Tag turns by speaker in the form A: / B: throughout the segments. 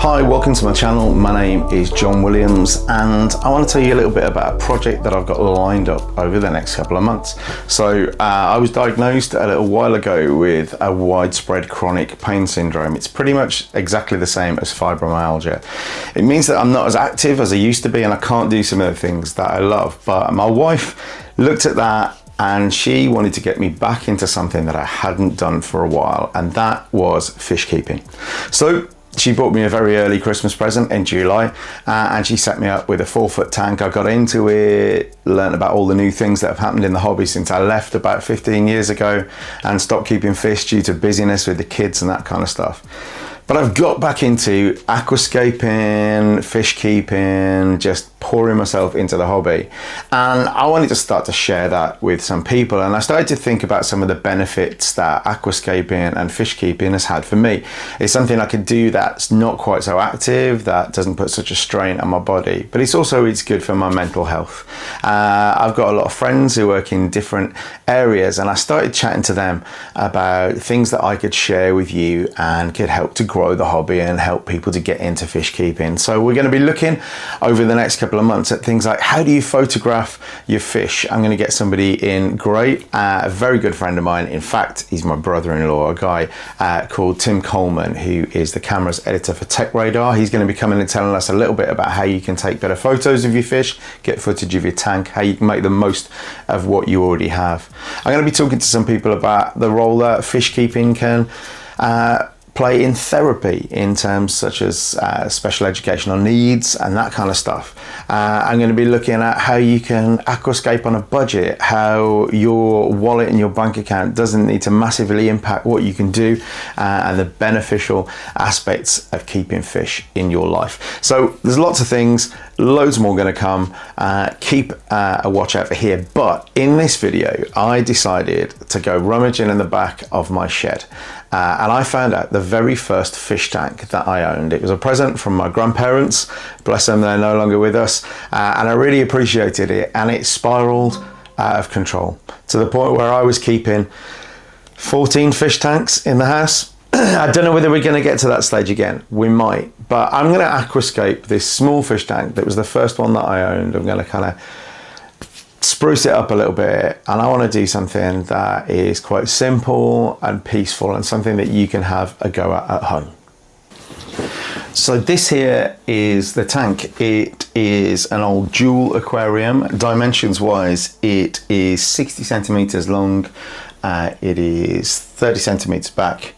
A: Hi, welcome to my channel. My name is John Williams and I want to tell you a little bit about a project that I've got lined up over the next couple of months. So I was diagnosed a little while ago with a widespread chronic pain syndrome. It's pretty much exactly the same as fibromyalgia. It means that I'm not as active as I used to be and I can't do some of the things that I love. But my wife looked at that and she wanted to get me back into something that I hadn't done for a while, and that was fish keeping. So she bought me a very early Christmas present in July and she set me up with a 4-foot tank. I got into it, learned about all the new things that have happened in the hobby since I left about 15 years ago and stopped keeping fish due to busyness with the kids and that kind of stuff. But I've got back into aquascaping, fish keeping, just pouring myself into the hobby. And I wanted to start to share that with some people. And I started to think about some of the benefits that aquascaping and fish keeping has had for me. It's something I could do that's not quite so active, that doesn't put such a strain on my body, but it's good for my mental health. I've got a lot of friends who work in different areas and I started chatting to them about things that I could share with you and could help to grow the hobby and help people to get into fish keeping. So we're going to be looking over the next couple of months at things like how do you photograph your fish. I'm going to get somebody in great, a very good friend of mine. In fact, he's my brother-in-law, a guy called Tim Coleman, who is the camera's editor for Tech Radar. He's going to be coming and telling us a little bit about how you can take better photos of your fish, get footage of your tank, how you can make the most of what you already have. I'm going to be talking to some people about the role that fish keeping can play in therapy in terms such as special educational needs and that kind of stuff. I'm going to be looking at how you can aquascape on a budget, how your wallet and your bank account doesn't need to massively impact what you can do, and the beneficial aspects of keeping fish in your life. So there's lots of things, loads more going to come. Keep a watch out for here. But in this video, I decided to go rummaging in the back of my shed. And I found out the very first fish tank that I owned. It was a present from my grandparents. Bless them, they're no longer with us. And I really appreciated it. And it spiraled out of control to the point where I was keeping 14 fish tanks in the house. I don't know whether we're going to get to that stage again. We might. But I'm going to aquascape this small fish tank that was the first one that I owned. I'm going to kind of spruce it up a little bit, and I want to do something that is quite simple and peaceful and something that you can have a go at home. So this here is the tank. It is an old dual aquarium. Dimensions wise, it is 60 centimeters long. It is 30 centimeters back,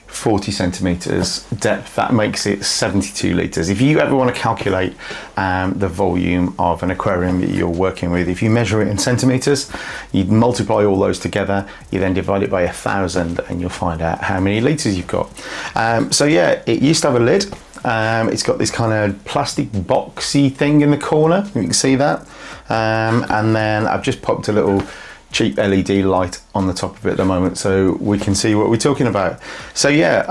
A: 40 centimeters depth. That makes it 72 litres. If you ever want to calculate the volume of an aquarium that you're working with, if you measure it in centimeters, you multiply all those together, you then divide it by 1,000 and you'll find out how many litres you've got. So yeah, it used to have a lid. It's got this kind of plastic boxy thing in the corner, you can see that. And then I've just popped a little cheap LED light on the top of it at the moment so we can see what we're talking about. So yeah,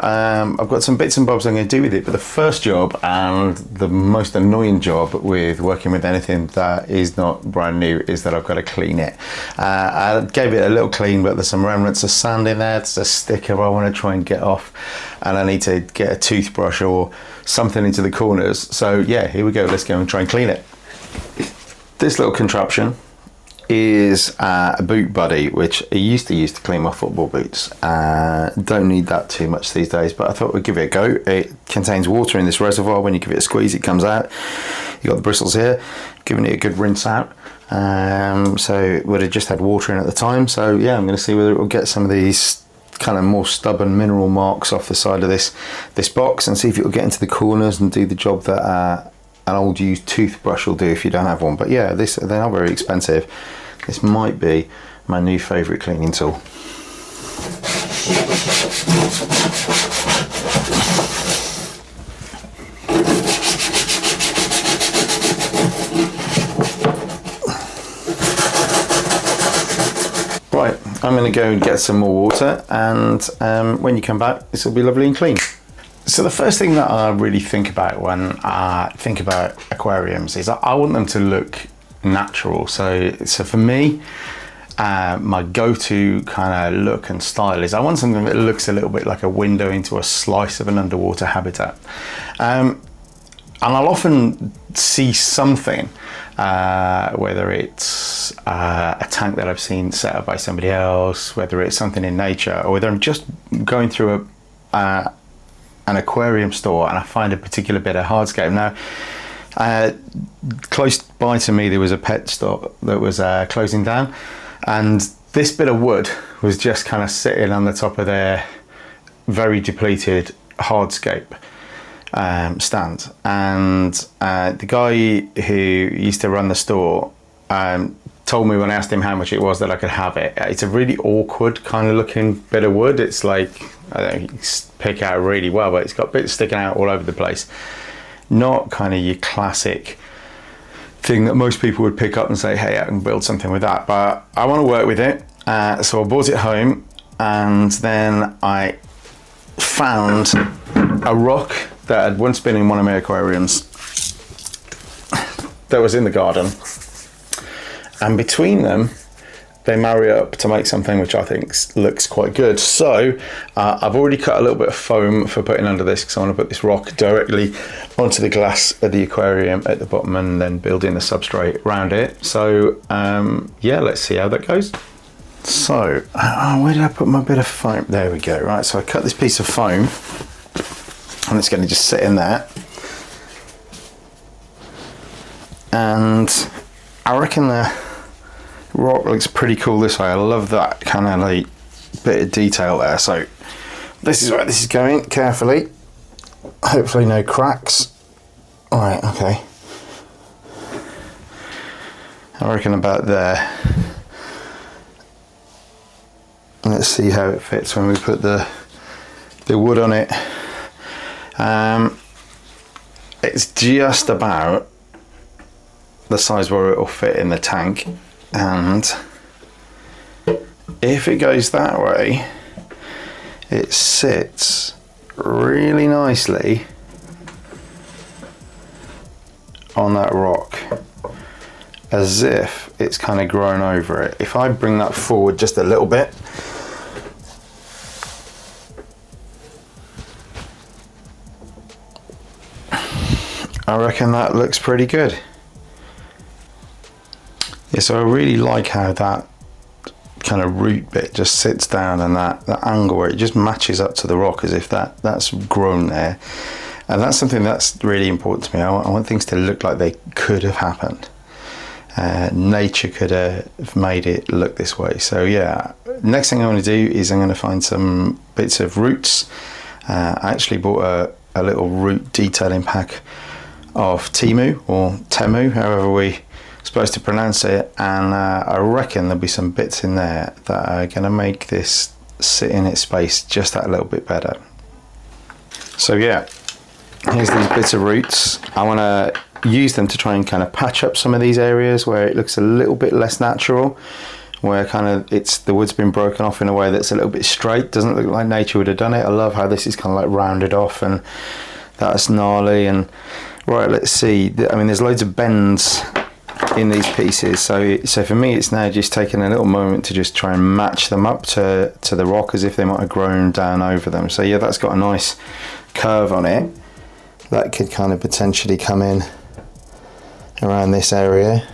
A: I've got some bits and bobs I'm going to do with it, but the first job and the most annoying job with working with anything that is not brand new is that I've got to clean it. I gave it a little clean, but there's some remnants of sand in there. There's a sticker I want to try and get off, and I need to get a toothbrush or something into the corners. So yeah, here we go, let's go and try and clean it. This little contraption is a boot buddy, which I used to use to clean my football boots. Don't need that too much these days, but I thought we'd give it a go. It contains water in this reservoir. When you give it a squeeze, it comes out. You got the bristles here, giving it a good rinse out. So it would have just had water in at the time. So yeah, I'm going to see whether it will get some of these kind of more stubborn mineral marks off the side of this box, and see if it will get into the corners and do the job that an old used toothbrush will do if you don't have one. But yeah, they're not very expensive. This might be my new favourite cleaning tool. Right, I'm going to go and get some more water, and when you come back, this will be lovely and clean. So the first thing that I really think about when I think about aquariums is I want them to look natural. So for me, my go-to kind of look and style is I want something that looks a little bit like a window into a slice of an underwater habitat. And I'll often see something, whether it's a tank that I've seen set up by somebody else, whether it's something in nature, or whether I'm just going through an aquarium store and I find a particular bit of hardscape. Now, close by to me there was a pet store that was closing down, and this bit of wood was just kind of sitting on the top of their very depleted hardscape stand, and the guy who used to run the store told me when I asked him how much it was that I could have it. It's a really awkward kind of looking bit of wood. It's like, I don't know, you can pick out really well, but it's got bits sticking out all over the place. Not kind of your classic thing that most people would pick up and say, hey, I can build something with that, but I want to work with it. So I brought it home, and then I found a rock that had once been in one of my aquariums that was in the garden, and between them they marry up to make something which I think looks quite good. So I've already cut a little bit of foam for putting under this, because I want to put this rock directly onto the glass of the aquarium at the bottom and then build in the substrate around it. So yeah, let's see how that goes. So where did I put my bit of foam? There we go. Right, so I cut this piece of foam and it's going to just sit in there, and I reckon the rock looks pretty cool this way. I love that kind of like bit of detail there. So this is where this is going, carefully, hopefully no cracks. All right, okay, I reckon about there. Let's see how it fits when we put the wood on it. It's just about the size where it'll fit in the tank, and if it goes that way, it sits really nicely on that rock, as if it's kind of grown over it. If I bring that forward just a little bit, I reckon that looks pretty good. Yeah, so I really like how that kind of root bit just sits down, and that angle where it just matches up to the rock as if that's grown there. And that's something that's really important to me. I want things to look like they could have happened. Nature could have made it look this way. So yeah, next thing I want to do is I'm going to find some bits of roots. I actually bought a little root detailing pack of Temu, or Temu, however we're supposed to pronounce it, and I reckon there'll be some bits in there that are going to make this sit in its space just that little bit better. So yeah, here's these bits of roots. I want to use them to try and kind of patch up some of these areas where it looks a little bit less natural, where kind of the wood's been broken off in a way that's a little bit straight, doesn't look like nature would have done it. I love how this is kind of like rounded off, and that's gnarly. And right, let's see, I mean there's loads of bends in these pieces, so for me it's now just taking a little moment to just try and match them up to the rock as if they might have grown down over them. So yeah, that's got a nice curve on it. That could kind of potentially come in around this area.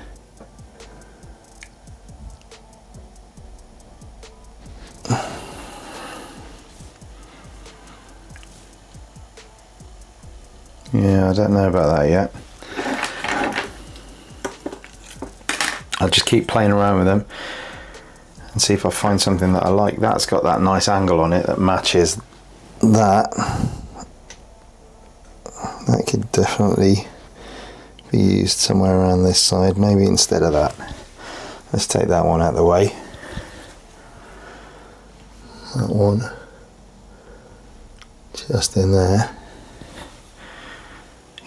A: Yeah, I don't know about that yet. I'll just keep playing around with them and see if I find something that I like. That's got that nice angle on it that matches that. That could definitely be used somewhere around this side, maybe instead of that. Let's take that one out of the way. That one just in there.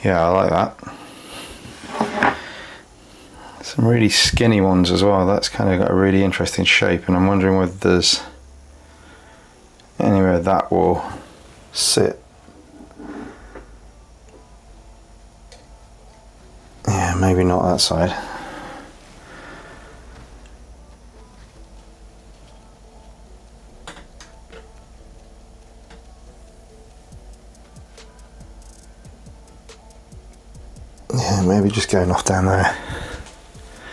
A: Yeah, I like that. Some really skinny ones as well. That's kind of got a really interesting shape, and I'm wondering whether there's anywhere that will sit. Yeah, maybe not that side. Yeah, maybe just going off down there.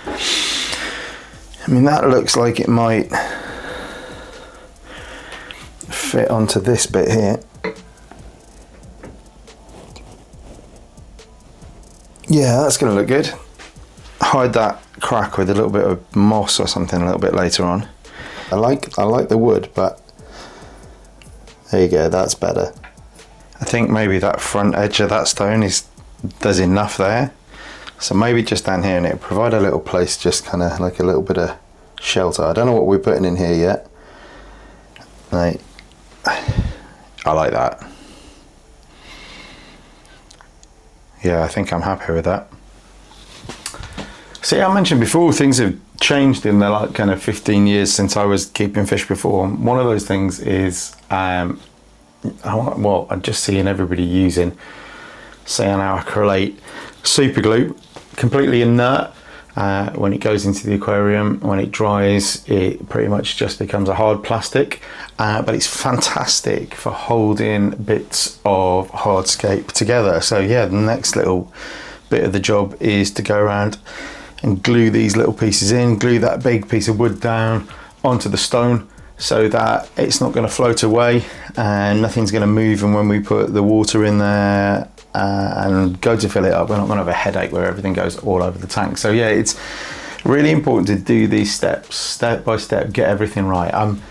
A: I mean, that looks like it might fit onto this bit here. Yeah, that's going to look good. Hide that crack with a little bit of moss or something a little bit later on. I like the wood, but there you go, that's better. I think maybe that front edge of that stone there's enough there. So maybe just down here, and it'll provide a little place, just kind of like a little bit of shelter. I don't know what we're putting in here yet. Like, I like that. Yeah, I think I'm happy with that. See, I mentioned before, things have changed in the like kind of 15 years since I was keeping fish before. One of those things is, well, I'm just seeing everybody using cyanoacrylate super glue, completely inert. When it goes into the aquarium, when it dries, it pretty much just becomes a hard plastic, but it's fantastic for holding bits of hardscape together. So yeah, the next little bit of the job is to go around and glue these little pieces in, glue that big piece of wood down onto the stone so that it's not going to float away and nothing's going to move. And when we put the water in there and go to fill it up, we're not going to have a headache where everything goes all over the tank. So yeah, it's really important to do these steps step by step, get everything right. I'm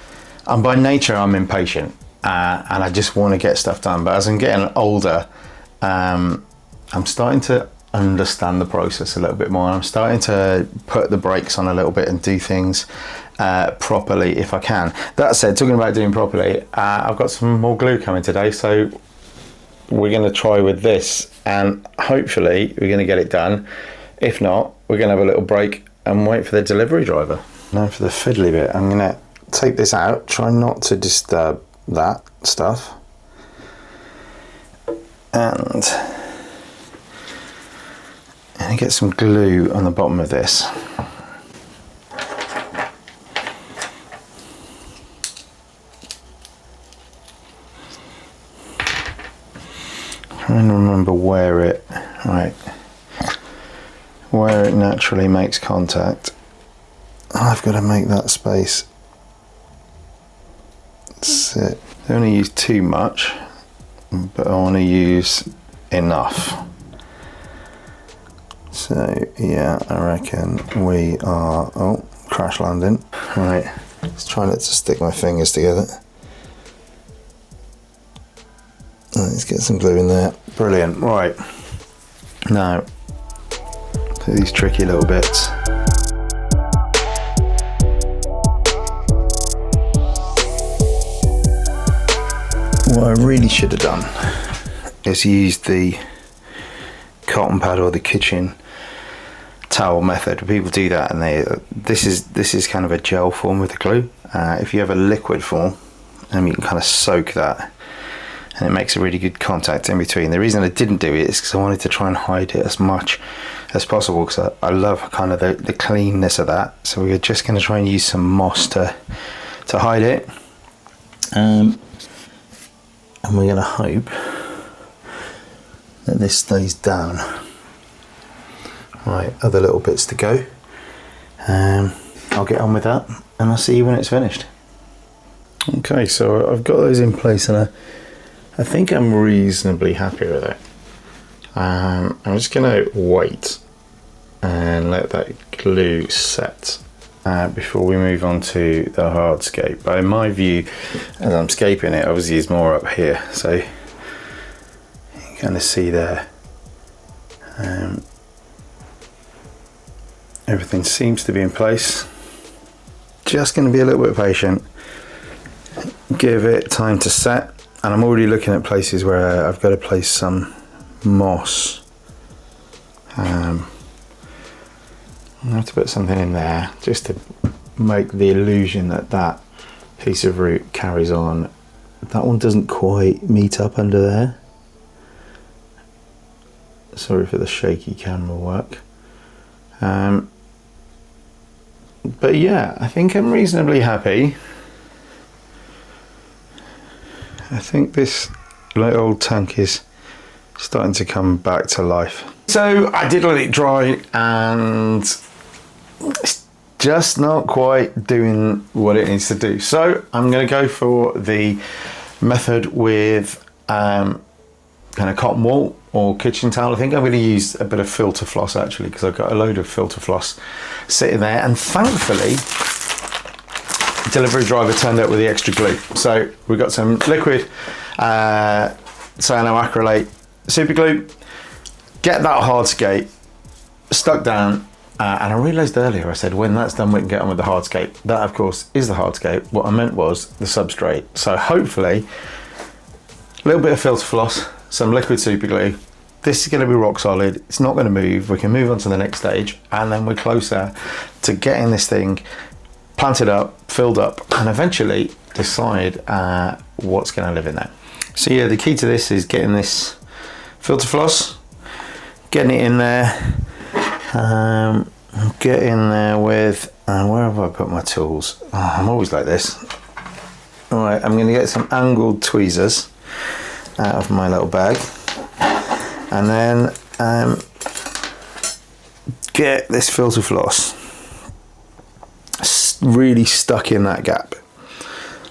A: by nature, I'm impatient, and I just want to get stuff done. But as I'm getting older, I'm starting to understand the process a little bit more. I'm starting to put the brakes on a little bit and do things properly if I can. That said, talking about doing properly, I've got some more glue coming today, so we're going to try with this and hopefully we're going to get it done. If not, we're going to have a little break and wait for the delivery driver. Now for the fiddly bit, I'm going to take this out, try not to disturb that stuff, and get some glue on the bottom of this. Trying to remember where it naturally makes contact. I've got to make that space sit. I don't want to use too much, but I want to use enough. So yeah, I reckon we are, crash landing. Right, let's try not to stick my fingers together. Let's get some glue in there. Brilliant. Right, now for these tricky little bits. What I really should have done is used the cotton pad or the kitchen towel method. People do that, and this is kind of a gel form with the glue. If you have a liquid form, you can kind of soak that, and it makes a really good contact in between. The reason I didn't do it is because I wanted to try and hide it as much as possible, because I love kind of the cleanness of that. So we were just going to try and use some moss to hide it, and we're going to hope that this stays down. Right, other little bits to go. I'll get on with that and I'll see you when it's finished. Okay, so I've got those in place and I think I'm reasonably happy with it. I'm just gonna wait and let that glue set before we move on to the hardscape. But in my view, as I'm scaping it, obviously it's more up here, so you can kind of see there. Everything seems to be in place. Just going to be a little bit patient, give it time to set, and I'm already looking at places where I've got to place some moss. I have to put something in there just to make the illusion that that piece of root carries on. That one doesn't quite meet up under there. Sorry for the shaky camera work. But yeah, I think I'm reasonably happy. I think this little old tank is starting to come back to life. So I did let it dry, and it's just not quite doing what it needs to do. So I'm going to go for the method with kind of cotton wool or kitchen towel. I think I'm going to use a bit of filter floss actually, because I've got a load of filter floss sitting there, and thankfully the delivery driver turned up with the extra glue. So we've got some liquid cyanoacrylate super glue. Get that hardscape stuck down, and I realised earlier I said when that's done we can get on with the hardscape. That of course is the hardscape. What I meant was the substrate. So hopefully a little bit of filter floss, some liquid super glue. This is going to be rock solid. It's not going to move. We can move on to the next stage, and then we're closer to getting this thing planted up, filled up, and eventually decide what's going to live in there. So yeah, the key to this is getting this filter floss, getting it in there, get in there with, where have I put my tools? Oh, I'm always like this. All right, I'm going to get some angled tweezers out of my little bag, and then get this filter floss really stuck in that gap.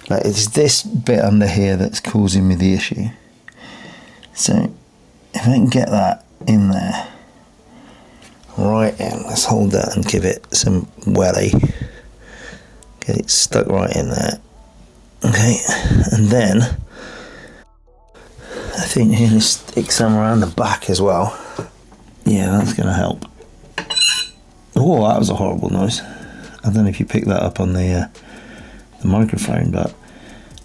A: Like, it's this bit under here that's causing me the issue. So if I can get that in there, right in, let's hold that and give it some welly. Get it stuck right in there. Okay, and then I think you're going to stick some around the back as well. Yeah, that's going to help. Oh, that was a horrible noise. I don't know if you picked that up on the microphone, but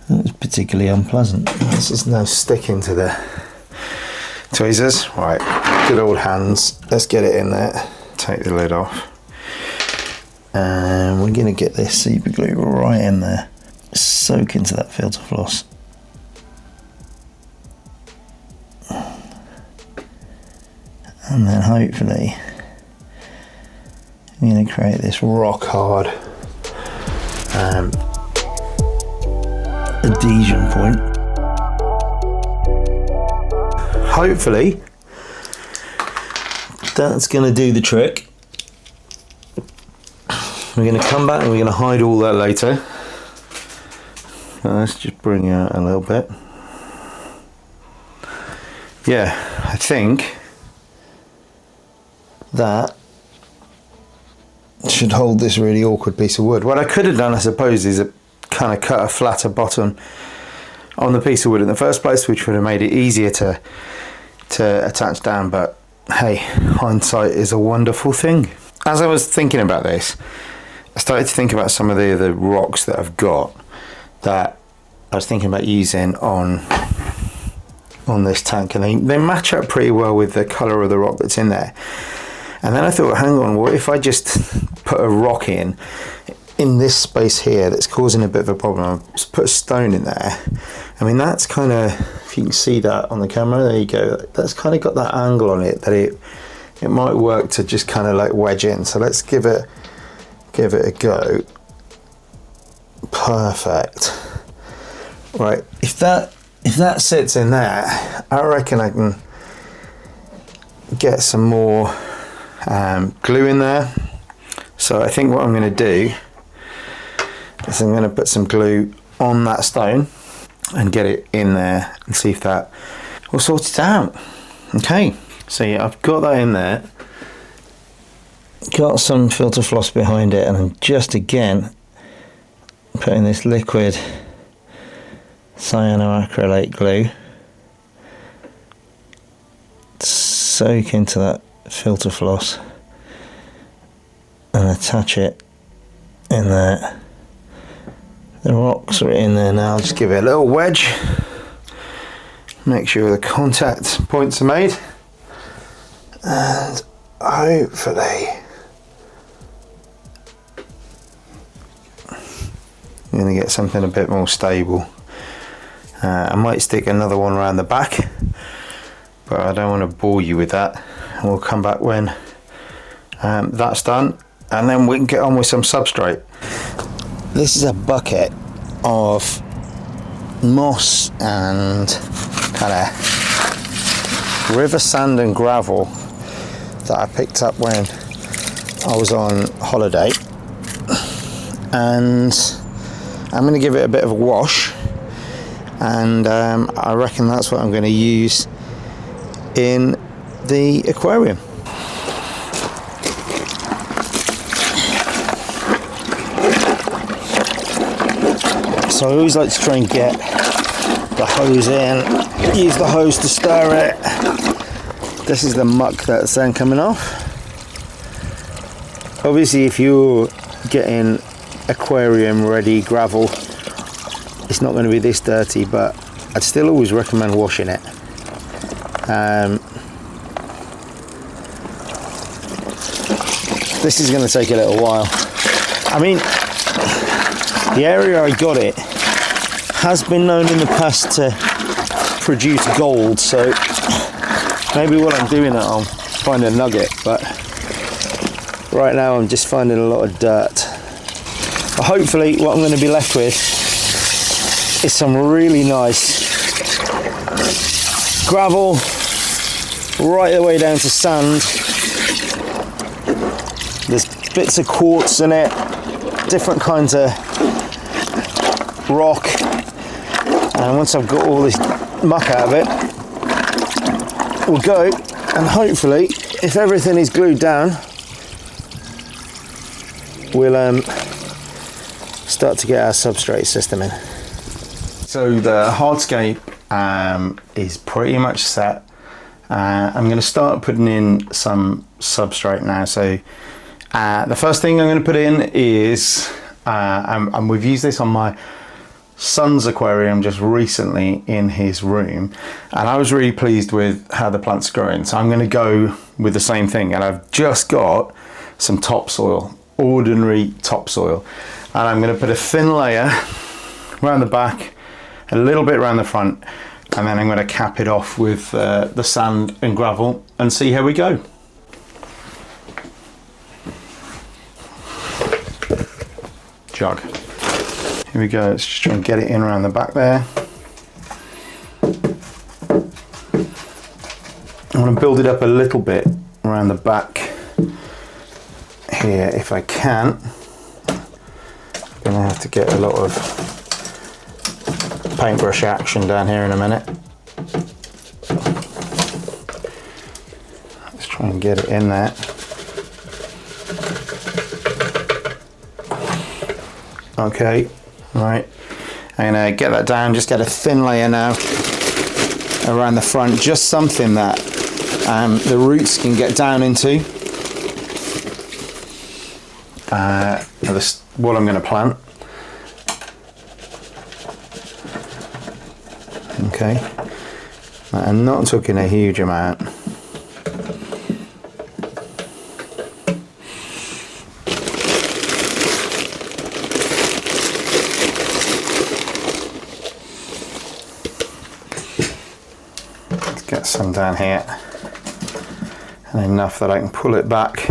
A: that was particularly unpleasant. This is now sticking to the tweezers. Right, good old hands. Let's get it in there. Take the lid off. And we're going to get this super glue right in there. Soak into that filter floss. And then hopefully I'm going to create this rock hard adhesion point. Hopefully that's going to do the trick. We're going to come back and we're going to hide all that later. Let's just bring it out a little bit. Yeah, I think that should hold this really awkward piece of wood. What I could have done, I suppose, is kind of cut a flatter bottom on the piece of wood in the first place, which would have made it easier to attach down. But hey, hindsight is a wonderful thing. As I was thinking about this, I started to think about some of the rocks that I've got that I was thinking about using on this tank, and they match up pretty well with the colour of the rock that's in there. And then I thought, hang on, what if I just put a rock in this space here that's causing a bit of a problem? I'll just put a stone in there. I mean, that's kind of, if you can see that on the camera, there you go. That's kind of got that angle on it that it might work to just kind of like wedge in. So let's give it a go. Perfect. Right, if that sits in there, I reckon I can get some more glue in there. So I think what I'm going to do is I'm going to put some glue on that stone and get it in there and see if that will sort it out. Okay, so yeah, I've got that in there, got some filter floss behind it, and I'm just again putting this liquid cyanoacrylate glue, soak into that filter floss and attach it in there. The rocks are in there now. I'll just give it a little wedge, make sure the contact points are made, and hopefully I'm going to get something a bit more stable. I might stick another one around the back, but I don't want to bore you with that. We'll come back when that's done, and then we can get on with some substrate. This is a bucket of moss and kind of river sand and gravel
B: that I picked up when I was on holiday, and I'm going to give it a bit of a wash, and I reckon that's what I'm going to use in the aquarium. So I always like to try and get the hose in, use the hose to stir it. This is the muck that's then coming off. Obviously if you're getting aquarium ready gravel, it's not going to be this dirty, but I'd still always recommend washing it. This is going to take a little while. I mean, the area I got it has been known in the past to produce gold, so maybe while I'm doing it I'll find a nugget, but right now I'm just finding a lot of dirt. But hopefully what I'm going to be left with is some really nice gravel right the way down to sand. There's bits of quartz in it, different kinds of rock, and once I've got all this muck out of it, we'll go, and hopefully if everything is glued down, we'll start to get our substrate system in.
A: So the hardscape is pretty much set. I'm going to start putting in some substrate now. So the first thing I'm going to put in is, and we've used this on my son's aquarium just recently in his room, and I was really pleased with how the plant's growing, so I'm going to go with the same thing. And I've just got some topsoil, ordinary topsoil, and I'm going to put a thin layer around the back, a little bit around the front, and then I'm going to cap it off with the sand and gravel and see how we go. Jug. Here we go, let's just try and get it in around the back there. I'm going to build it up a little bit around the back here if I can. I'm going to have to get a lot of paintbrush action down here in a minute. Let's try and get it in there. Okay. Right, I'm going to get that down, just get a thin layer now around the front, just something that the roots can get down into. What I'm going to plant. Okay, I'm not talking a huge amount. Get some down here, and enough that I can pull it back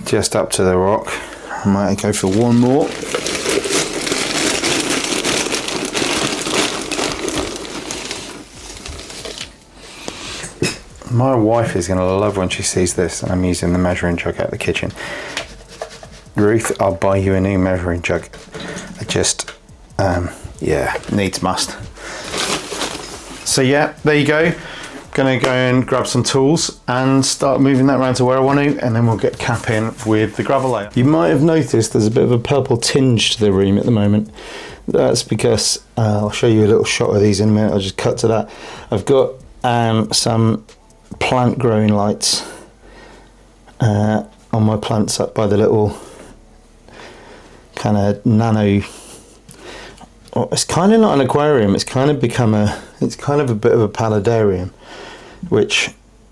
A: just up to the rock. I might go for one more. My wife is going to love when she sees this, and I'm using the measuring jug out of the kitchen. Ruth, I'll buy you a new measuring jug. I just, yeah, needs must. So yeah, there you go. Gonna go and grab some tools and start moving that around to where I want to, and then we'll get cap in with the gravel layer. You might have noticed there's a bit of a purple tinge to the room at the moment. That's because, I'll show you a little shot of these in a minute, I'll just cut to that. I've got some plant growing lights on my plants up by the little kind of nano, it's kind of not an aquarium, it's kind of become it's kind of a bit of a paludarium, which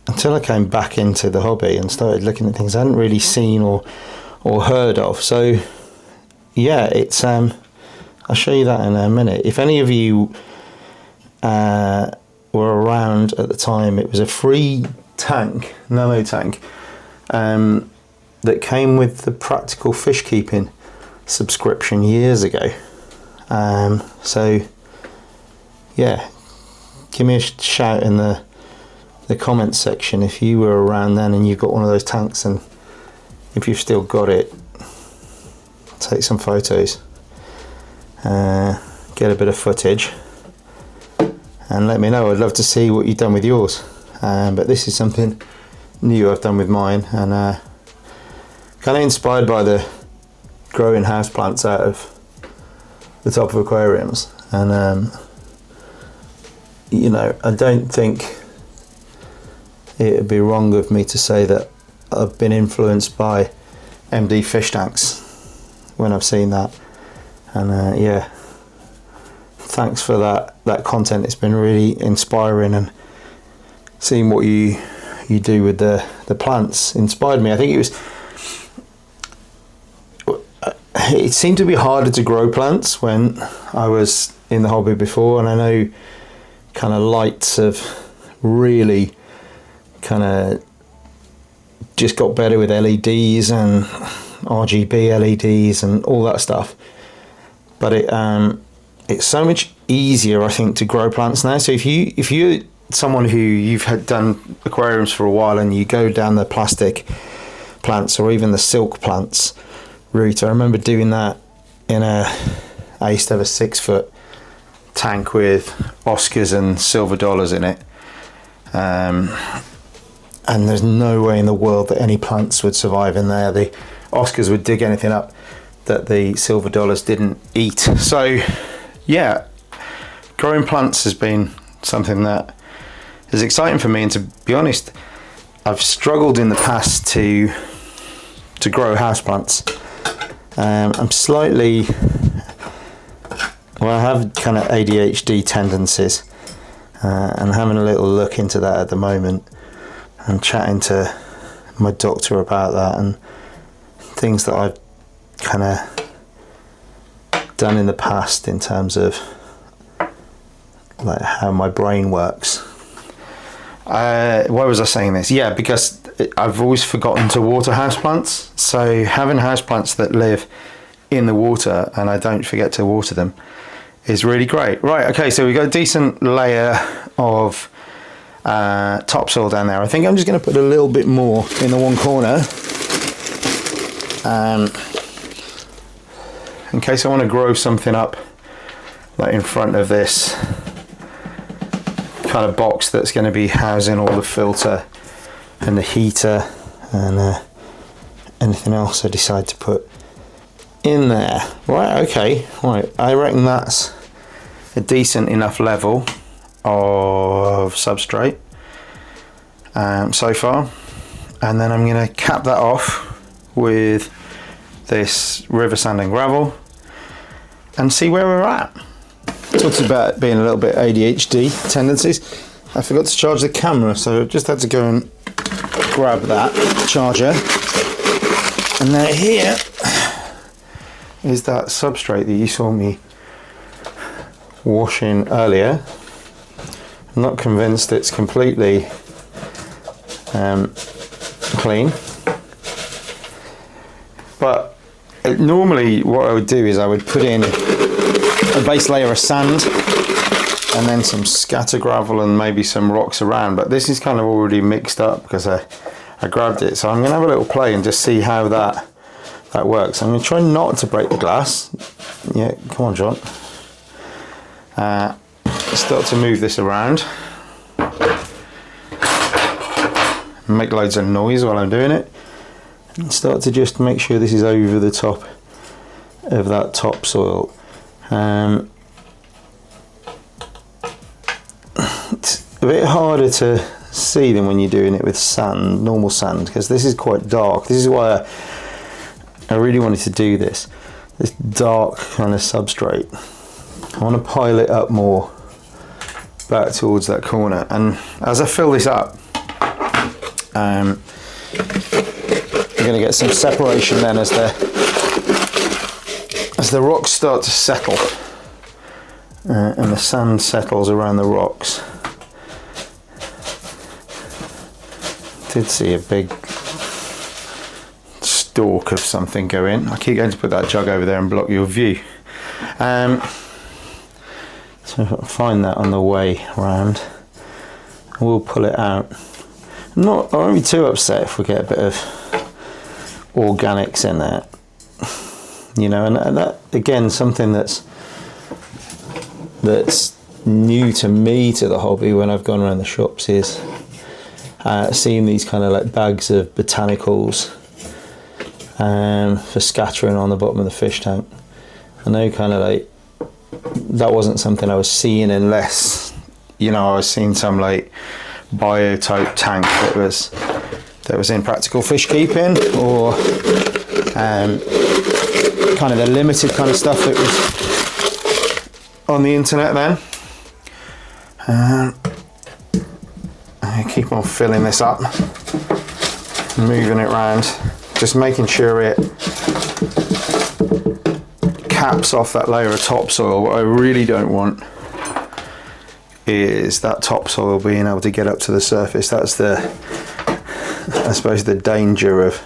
A: until I came back into the hobby and started looking at things I hadn't really seen or heard of. So yeah, it's I'll show you that in a minute. If any of you were around at the time, it was a free tank, nano tank, that came with the practical fish keeping subscription years ago. So yeah, give me a shout in the
B: the comments section if you were around then and you got one of those tanks, and if you've still got it, take some photos, get a bit of footage, and let me know. I'd love to see what you've done with yours. But this is something new I've done with mine, and kind of inspired by the growing houseplants out of the top of aquariums. And you know, I don't think it would be wrong of me to say that I've been influenced by MD fish tanks when I've seen that. And yeah, thanks for that content. It's been really inspiring, and seeing what you do with the plants inspired me. I think it seemed to be harder to grow plants when I was in the hobby before, and I know kind of lights have really kind of just got better with LEDs and RGB LEDs and all that stuff, but it's so much easier, I think, to grow plants now. So if you're someone who you've had done aquariums for a while and you go down the plastic plants or even the silk plants route, I remember doing that I used to have a 6-foot tank with Oscars and silver dollars in it, and there's no way in the world that any plants would survive in there. The Oscars would dig anything up that the silver dollars didn't eat. So yeah, growing plants has been something that is exciting for me, and to be honest, I've struggled in the past to grow houseplants. I'm slightly, well, I have kind of ADHD tendencies, and having a little look into that at the moment, and chatting to my doctor about that, and things that I've kind of done in the past in terms of like how my brain works. Why was I saying this? Yeah, because I've always forgotten to water houseplants. So having houseplants that live in the water and I don't forget to water them is really great. Right, okay, so we've got a decent layer of topsoil down there. I think I'm just going to put a little bit more in the one corner, in case I want to grow something up like in front of this kind of box that's going to be housing all the filter and the heater and anything else I decide to put in there. Right, okay, right, I reckon that's a decent enough level of substrate so far, and then I'm going to cap that off with this river sand and gravel and see where we're at. Talked about being a little bit ADHD tendencies. I forgot to charge the camera, so I just had to go and grab that charger. And now here is that substrate that you saw me washing earlier. I'm not convinced it's completely clean, but normally what I would do is I would put in a base layer of sand and then some scatter gravel and maybe some rocks around, but this is kind of already mixed up because I grabbed it. So I'm going to have a little play and just see how that works. I'm going to try not to break the glass. Yeah, come on, John. Start to move this around, make loads of noise while I'm doing it, and start to just make sure this is over the top of that topsoil. It's a bit harder to see than when you're doing it with sand, normal sand, because this is quite dark. This is why I really wanted to do this dark kind of substrate. I want to pile it up more back towards that corner, and as I fill this up, I'm going to get some separation then as the rocks start to settle and the sand settles around the rocks. Did see a big stalk of something go in. I keep going to put that jug over there and block your view. So if I find that on the way round, We'll pull it out. I won't be too upset if we get a bit of organics in there. You know, and that again, something that's new to me, to the hobby, when I've gone around the shops, is seeing these kind of like bags of botanicals for scattering on the bottom of the fish tank. I know kind of like that wasn't something I was seeing unless, you know, I was seeing some like biotope tank that was in practical fish keeping, or kind of the limited kind of stuff that was on the internet then. I keep on filling this up, moving it around, just making sure it caps off that layer of topsoil. What I really don't want is that topsoil being able to get up to the surface. That's I suppose the danger of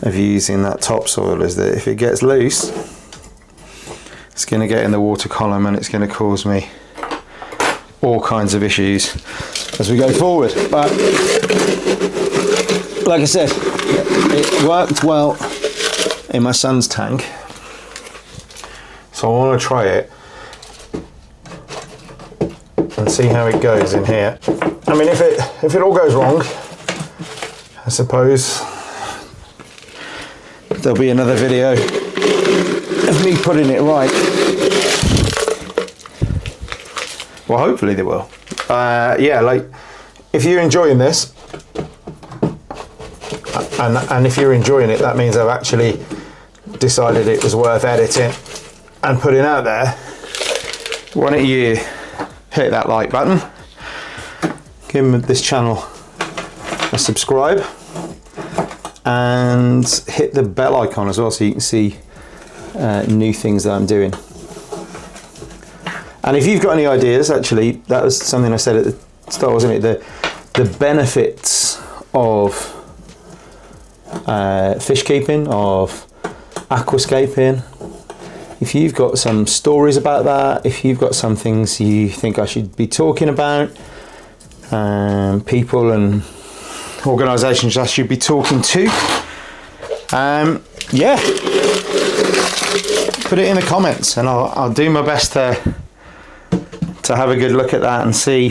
B: using that topsoil, is that if it gets loose, it's going to get in the water column and it's going to cause me all kinds of issues as we go forward. But like I said, it worked well in my son's tank, so I want to try it and see how it goes in here. I mean, if it all goes wrong, I suppose there'll be another video of me putting it right. Well, hopefully they will. Yeah, like, if you're enjoying this, and if you're enjoying it, that means I've actually decided it was worth editing and putting out there. Why don't you hit that like button, give this channel a subscribe, and hit the bell icon as well, so you can see new things that I'm doing. And if you've got any ideas, actually, that was something I said at the start, wasn't it? The benefits of fish keeping, of aquascaping. If you've got some stories about that, if you've got some things you think I should be talking about, people and organisations I should be talking to, yeah, put it in the comments, and I'll do my best to have a good look at that and see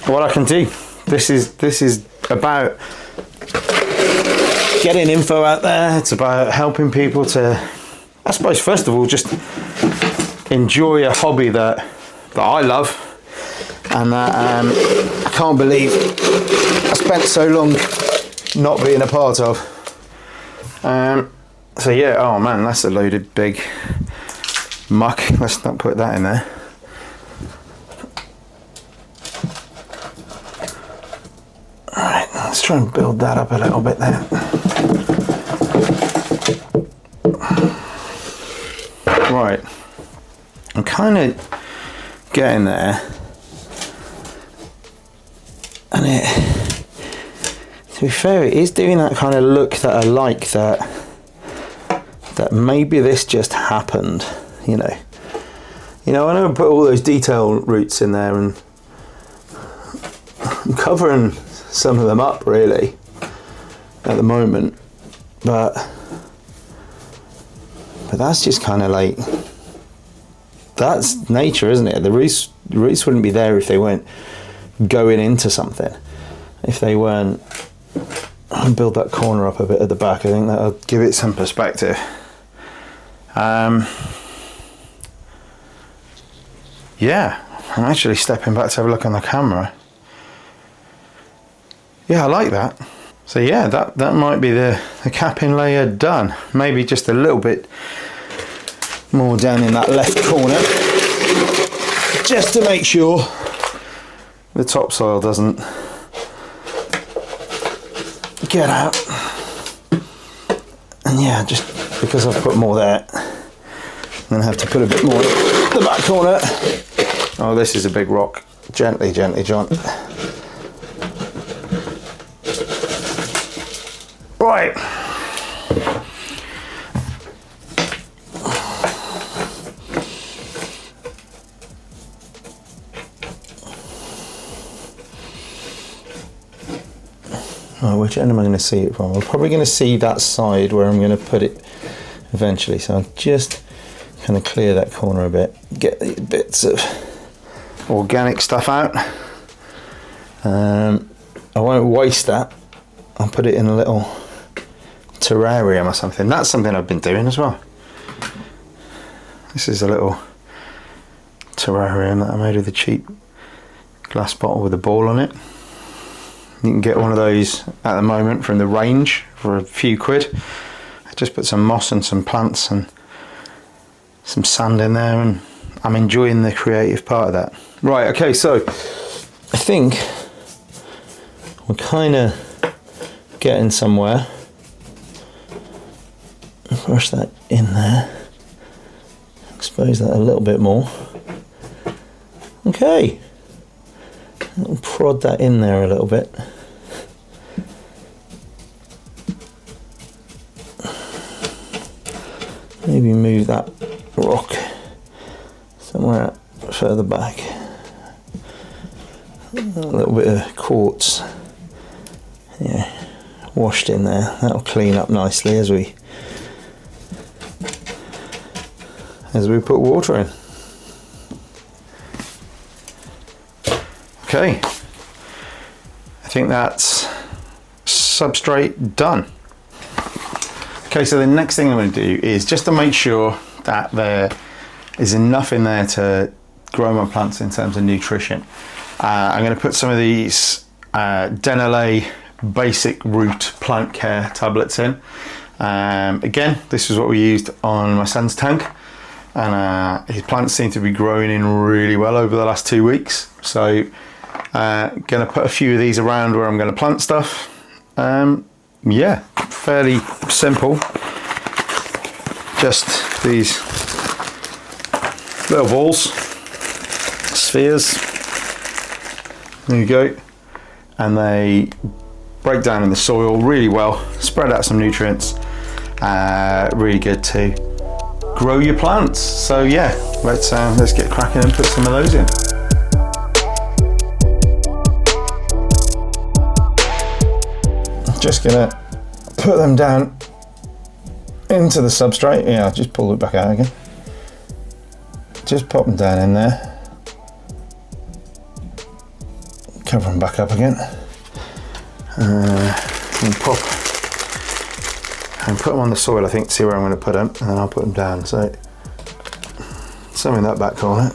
B: what I can do. This is about getting info out there. It's about helping people to, I suppose, first of all, just enjoy a hobby that I love, and that I can't believe I spent so long not being a part of. So yeah, oh man, that's a loaded big muck. Let's not put that in there. Alright, let's try and build that up a little bit there. Right, I'm kind of getting there, and to be fair, it is doing that kind of look that I like, that maybe this just happened, you know. I know I put all those detail roots in there, and I'm covering some of them up really at the moment, but that's just kind of like, that's nature, isn't it? The roots wouldn't be there if they weren't going into something. If they weren't, I'll build that corner up a bit at the back. I think that'll give it some perspective. Yeah, I'm actually stepping back to have a look on the camera. Yeah, I like that. So yeah, that might be the capping layer done. Maybe just a little bit more down in that left corner, just to make sure the topsoil doesn't get out. And yeah, just because I've put more there, I'm gonna have to put a bit more in the back corner. Oh, this is a big rock. Gently, gently, John. Right. Oh, which end am I going to see it from? I'm probably going to see that side where I'm going to put it eventually. So I'll just kind of clear that corner a bit, get the bits of organic stuff out. I won't waste that. I'll put it in a little terrarium or something. That's something I've been doing as well. This is a little terrarium that I made with a cheap glass bottle with a ball on it. You can get one of those at the moment from the range for a few quid. I just put some moss and some plants and some sand in there, and I'm enjoying the creative part of that. Right, okay, so I think we're kind of getting somewhere. Brush that in there. Expose that a little bit more. Okay. I'll prod that in there a little bit. Maybe move that rock somewhere further back. A little bit of quartz, yeah, washed in there. That'll clean up nicely as we put water in. Okay, I think that's substrate done. Okay, so the next thing I'm going to do is just to make sure that there is enough in there to grow my plants in terms of nutrition. I'm going to put some of these Denolay basic root plant care tablets in. Again, this is what we used on my son's tank, and his plants seem to be growing in really well over the last 2 weeks. So going to put a few of these around where I'm going to plant stuff. Yeah, fairly simple. Just these little balls, spheres. There you go. And they break down in the soil really well, spread out some nutrients. Really good to grow your plants. So yeah, let's get cracking and put some of those in. Just gonna put them down into the substrate. Yeah, I'll just pull it back out again. Just pop them down in there. Cover them back up again. And put them on the soil, I think, to see where I'm going to put them, and then I'll put them down. So, some in that back corner.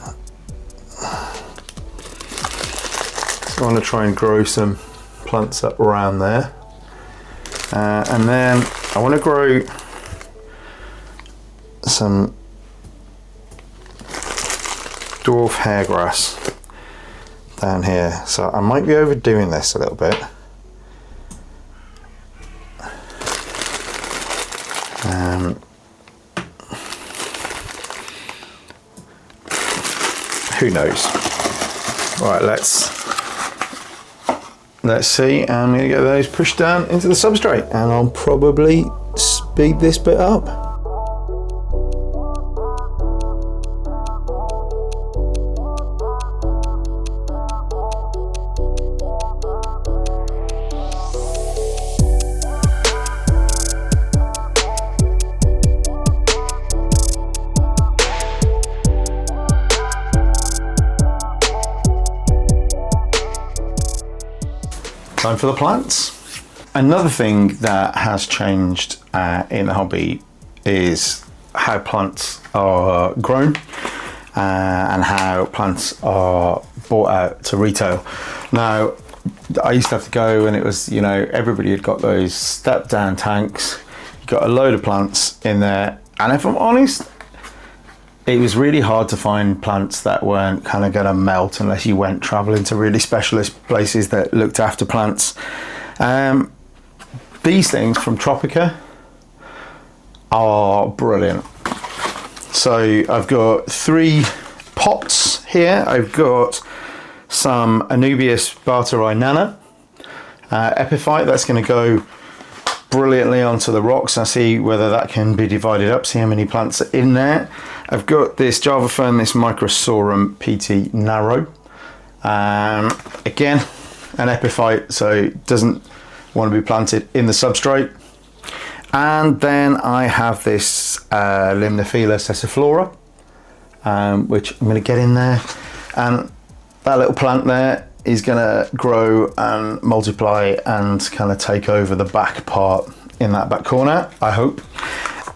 B: So I want to try and grow some plants up around there. And then I want to grow some dwarf hairgrass down here. So I might be overdoing this a little bit. Who knows? Right, let's see. I'm going to get those pushed down into the substrate, and I'll probably speed this bit up. Time for the plants. Another thing that has changed in the hobby is how plants are grown and how plants are bought out to retail. Now, I used to have to go, and it was, you know, everybody had got those step down tanks. You got a load of plants in there, and if I'm honest, it was really hard to find plants that weren't kind of going to melt unless you went traveling to really specialist places that looked after plants. These things from Tropica are brilliant. So I've got 3 pots here. I've got some Anubias Barteri Nana epiphyte. That's going to go brilliantly onto the rocks. I see whether that can be divided up, see how many plants are in there. I've got this Java fern, this Microsorum PT Narrow. Again, an epiphyte, so it doesn't
A: want to be planted in the substrate. And then I have this Limnophila sessiflora, which I'm going to get in there, and that little plant there is going to grow and multiply and kind of take over the back part in that back corner, I hope.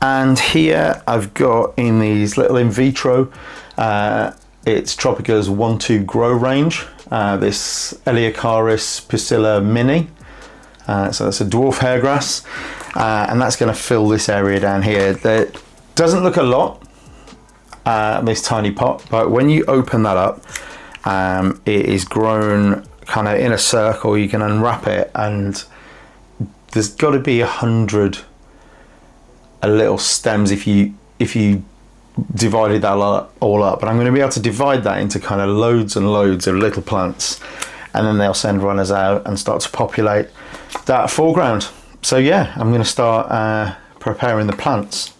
A: And here I've got in these little in vitro, it's Tropica's 1-2 grow range, this Eleocharis pusilla mini. So that's a dwarf hairgrass, and that's going to fill this area down here. That doesn't look a lot, this tiny pot, but when you open that up, it is grown kind of in a circle. You can unwrap it, and there's got to be 100 little stems if you divided that all up. But I'm going to be able to divide that into kind of loads and loads of little plants, and then they'll send runners out and start to populate that foreground. So yeah, I'm going to start preparing the plants.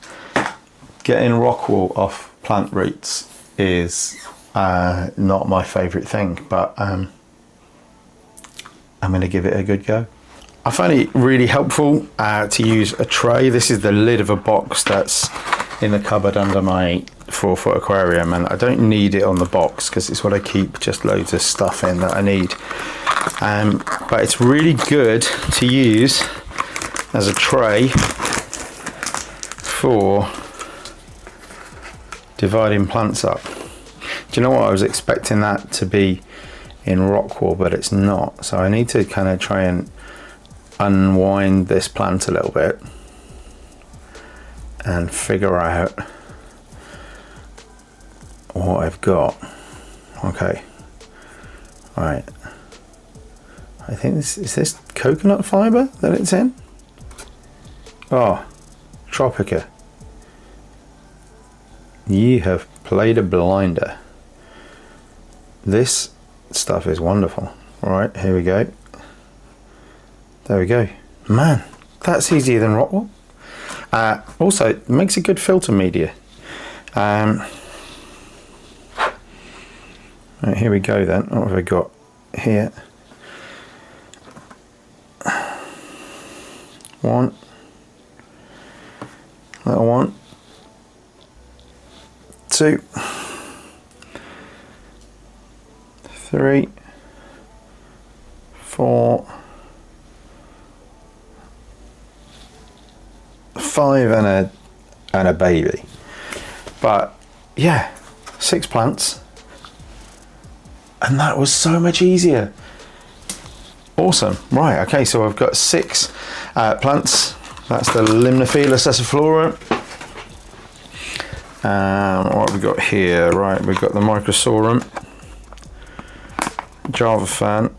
A: Getting rockwool off plant roots is not my favourite thing, but I'm going to give it a good go. I find it really helpful to use a tray. This is the lid of a box that's in the cupboard under my 4-foot aquarium, and I don't need it on the box because it's what I keep just loads of stuff in that I need. But it's really good to use as a tray for dividing plants up. Do you know what? I was expecting that to be in rockwool, but it's not. So I need to kind of try and unwind this plant a little bit and figure out what I've got. Okay, right. I think this is this coconut fiber that it's in. Oh, Tropica, you have played a blinder. This stuff is wonderful. All right, here we go. There we go. Man, that's easier than rockwool. Also, it makes a good filter media. Right, here we go then. What have I got here? One. Little one. 2. 3. 4. 5 and a baby. But yeah, 6 plants, and that was so much easier. Awesome. Right, okay, so I've got 6 plants. That's the Limnophila sessiflora. What have we got here? Right, we've got the Microsorum, Java fan.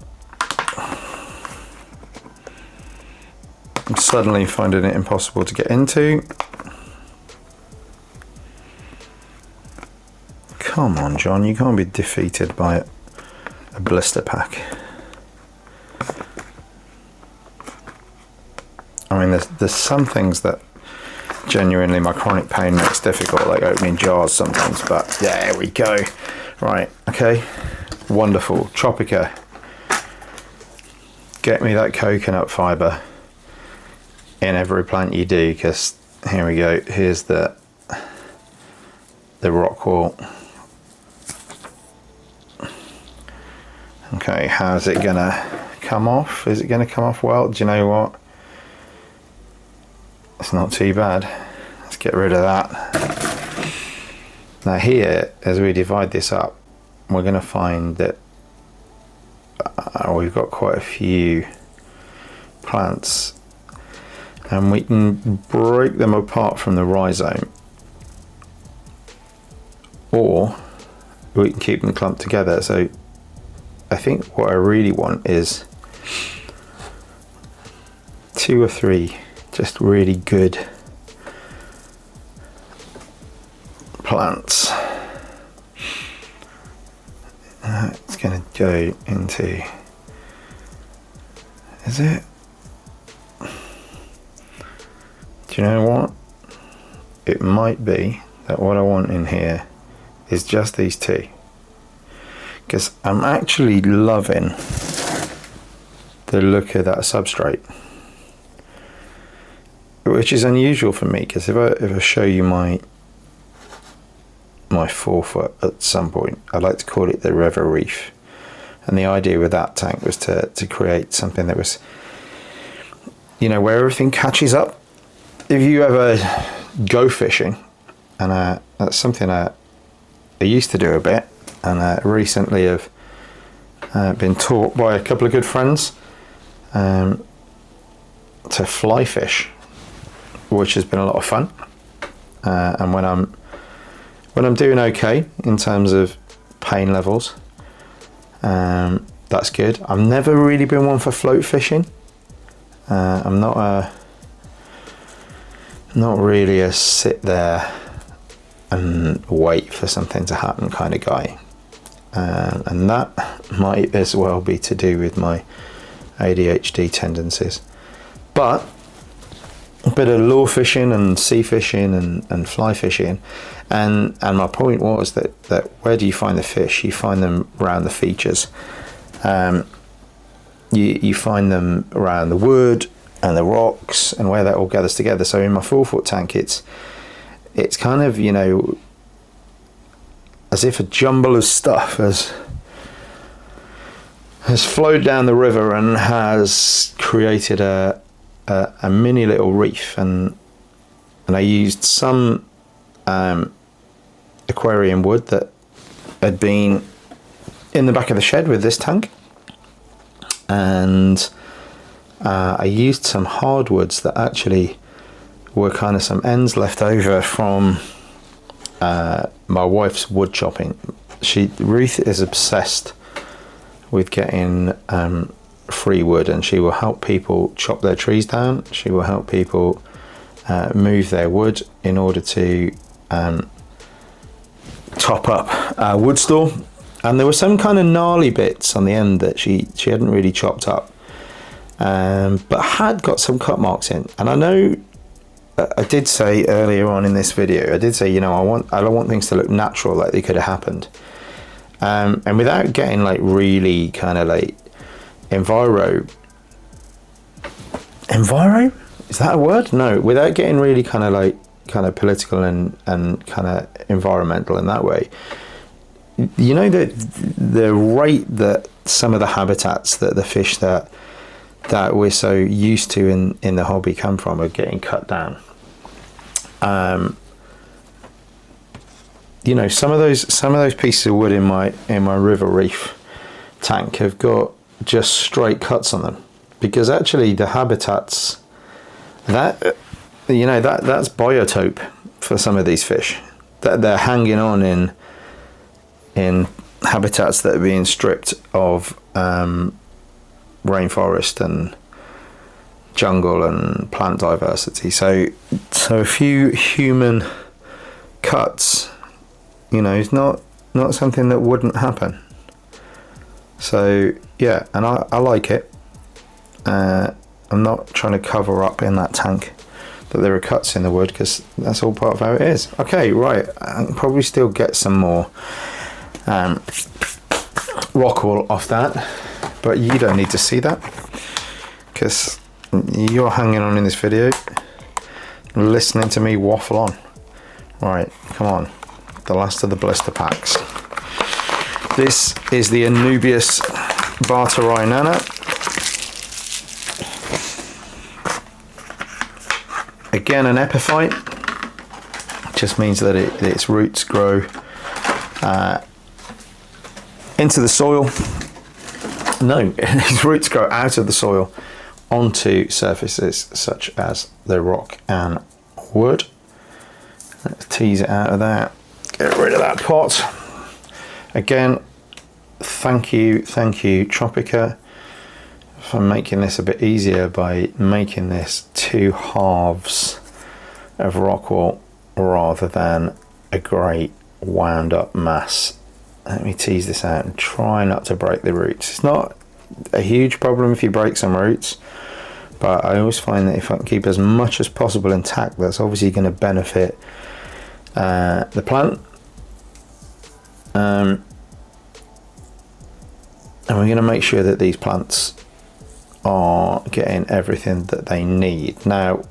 A: I'm suddenly finding it impossible to get into. Come on, John, you can't be defeated by a blister pack. I mean, there's some things that genuinely my chronic pain makes difficult, like opening jars sometimes, but there we go. Right, okay, wonderful. Tropica, get me that coconut fibre in every plant you do, because here we go, here's the rockwool. Okay, how's it gonna come off? Is it gonna come off well? Do you know what? It's not too bad. Let's get rid of that. Now here, as we divide this up, we're gonna find that we've got quite a few plants, and we can break them apart from the rhizome, or we can keep them clumped together. So I think what I really want is 2 or 3 just really good plants. It's going to go into, is it? Do you know what? It might be that what I want in here is just these 2. Because I'm actually loving the look of that substrate. which is unusual for me, because if I show you my 4-foot at some point, I like to call it the river reef. And the idea with that tank was to create something that was, you know, where everything catches up. If you ever go fishing, and that's something I used to do a bit, and recently have been taught by a couple of good friends to fly fish, which has been a lot of fun. And when I'm doing okay in terms of pain levels, that's good. I've never really been one for float fishing. I'm not really a sit there and wait for something to happen kind of guy. And that might as well be to do with my ADHD tendencies. But a bit of lure fishing and sea fishing and fly fishing, and my point was that where do you find the fish? You find them around the features. You find them around the wood and the rocks and where that all gathers together. So in my 4-foot tank, it's kind of, you know, as if a jumble of stuff has flowed down the river and has created a mini little reef. And I used some aquarium wood that had been in the back of the shed with this tank, and I used some hardwoods that actually were kind of some ends left over from my wife's wood chopping. Ruth is obsessed with getting free wood, and she will help people chop their trees down. She will help people move their wood in order to top up a wood store. And there were some kind of gnarly bits on the end that she hadn't really chopped up, but had got some cut marks in. And I know I did say earlier on in this video, I did say, you know, I don't want things to look natural, like they could have happened. And without getting like really kind of like enviro, is that a word? No, without getting really kind of political and kind of environmental in that way. You know, the rate that some of the habitats that the fish that we're so used to in the hobby come from are getting cut down. You know, some of those pieces of wood in my river reef tank have got just straight cuts on them, because actually the habitats that, you know, that's biotope for some of these fish, that they're hanging on in habitats that are being stripped of rainforest and jungle and plant diversity. So a few human cuts, you know, is not something that wouldn't happen. So yeah, and I like it. I'm not trying to cover up in that tank that there are cuts in the wood, because that's all part of how it is. Okay, right, I can probably still get some more rock wool off that, but you don't need to see that, because you're hanging on in this video listening to me waffle on. Right, come on, the last of the blister packs. This is the Anubias Barterai Nana. Again, an epiphyte. Just means that its roots grow into the soil. No, its roots grow out of the soil onto surfaces such as the rock and wood. Let's tease it out of that. Get rid of that pot. Again, thank you Tropica, for making this a bit easier by making this 2 halves of rock wool rather than a great wound up mass. Let me tease this out and try not to break the roots. It's not a huge problem if you break some roots, but I always find that if I can keep as much as possible intact, that's obviously going to benefit the plant. And we're going to make sure that these plants are getting everything that they need. Now,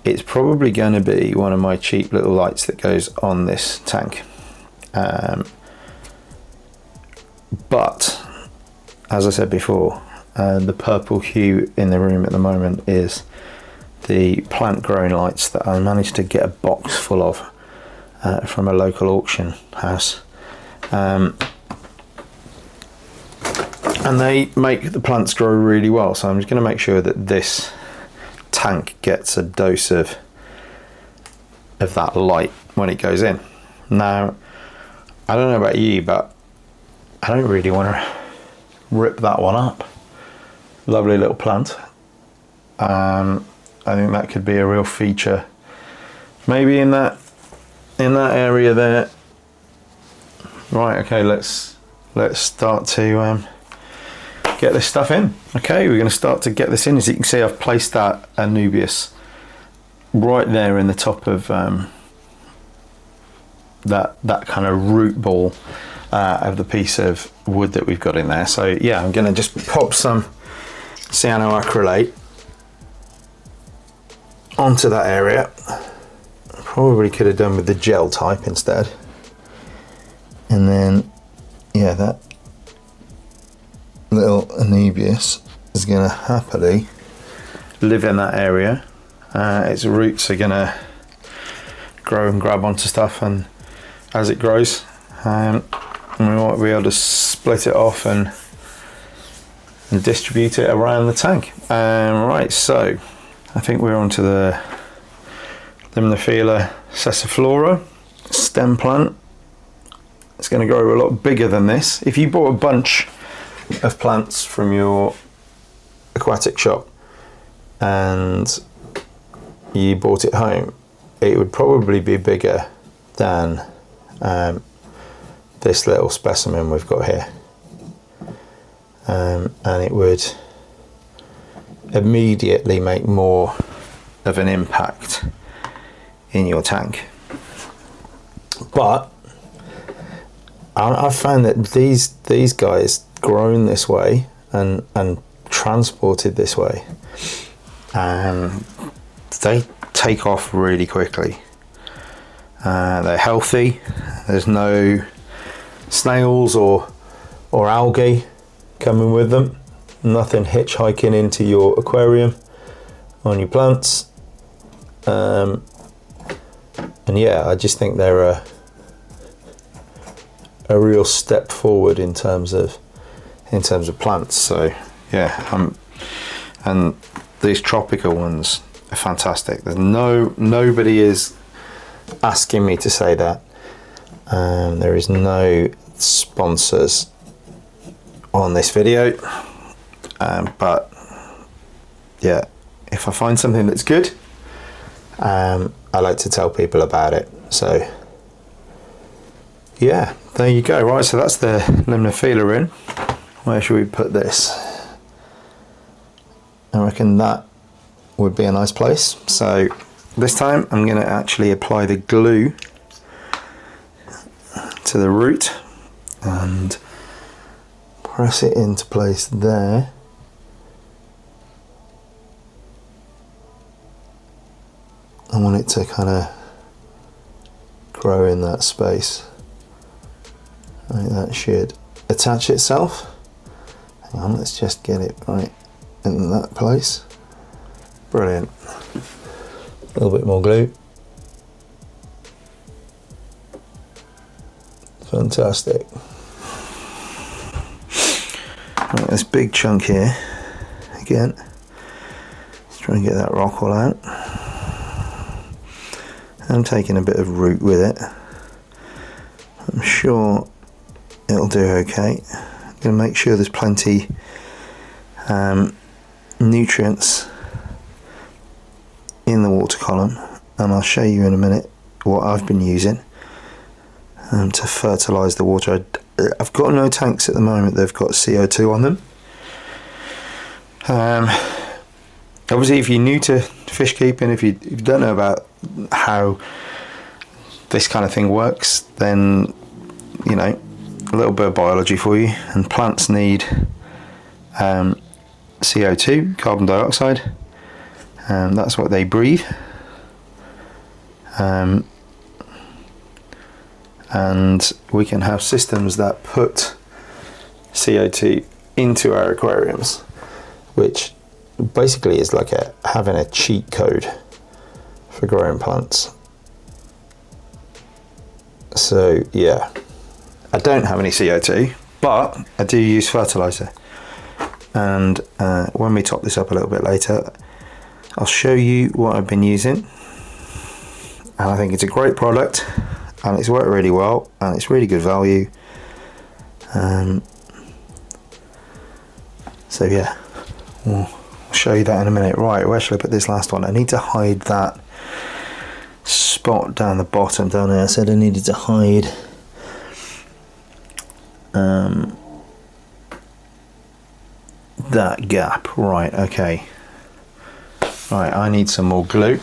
B: it's probably going to be one of my cheap little lights that goes on this tank. But as I said before, the purple hue in the room at the moment is the plant growing lights that I managed to get a box full of from a local auction house. And they make the plants grow really well, so I'm just going to make sure that this tank gets a dose of that light when it goes in. Now, I don't know about you, but I don't really want to rip that one up. Lovely little plant. I think that could be a real feature, maybe in that area there. Right, okay, let's start to get this stuff in. Okay, we're going to start to get this in. As you can see, I've placed that Anubias right there in the top of that kind of root ball of the piece of wood that we've got in there. So yeah, I'm going to just pop some cyanoacrylate onto that area. Probably could have done with the gel type instead. And then, yeah, that little Anubias is going to happily live in that area. Its roots are going to grow and grab onto stuff, and as it grows, we might be able to split it off and distribute it around the tank. Right, so I think we're onto the Limnophila sessiflora stem plant. It's going to grow a lot bigger than this. If you bought a bunch of plants from your aquatic shop and you brought it home, it would probably be bigger than this little specimen we've got here, and it would immediately make more of an impact in your tank. But I've found that these guys grown this way and transported this way, they take off really quickly. They're healthy. There's no snails or algae coming with them. Nothing hitchhiking into your aquarium on your plants. And yeah, I just think they're a real step forward in terms of plants. So yeah, and these tropical ones are fantastic. There's nobody is asking me to say that. There is no sponsors on this video, but yeah, if I find something that's good, I like to tell people about it. So yeah, there you go. Right, so that's the Limnophila in. Where should we put this? I reckon that would be a nice place. So this time I'm going to actually apply the glue to the root and press it into place there. I want it to kind of grow in that space. I think that should attach itself. Hang on, let's just get it right in that place. Brilliant. A little bit more glue. Fantastic. Right, this big chunk here. Again, let's try and get that rock all out. I'm taking a bit of root with it. I'm sure it'll do okay. I'm going to make sure there's plenty nutrients in the water column, and I'll show you in a minute what I've been using to fertilise the water. I've got no tanks at the moment that have got CO2 on them. Obviously, if you're new to fish keeping, if you don't know about how this kind of thing works, then you know, a little bit of biology for you. And plants need CO2, carbon dioxide, and that's what they breathe. and we can have systems that put CO2 into our aquariums, which basically is like having a cheat code for growing plants. So yeah, I don't have any CO2, but I do use fertilizer, and when we top this up a little bit later, I'll show you what I've been using, and I think it's a great product, and it's worked really well, and it's really good value. So yeah, we'll show you that in a minute. Right, where should I put this last one? I need to hide that spot down the bottom down there. I said I needed to hide that gap. Right, okay. Right, I need some more glue,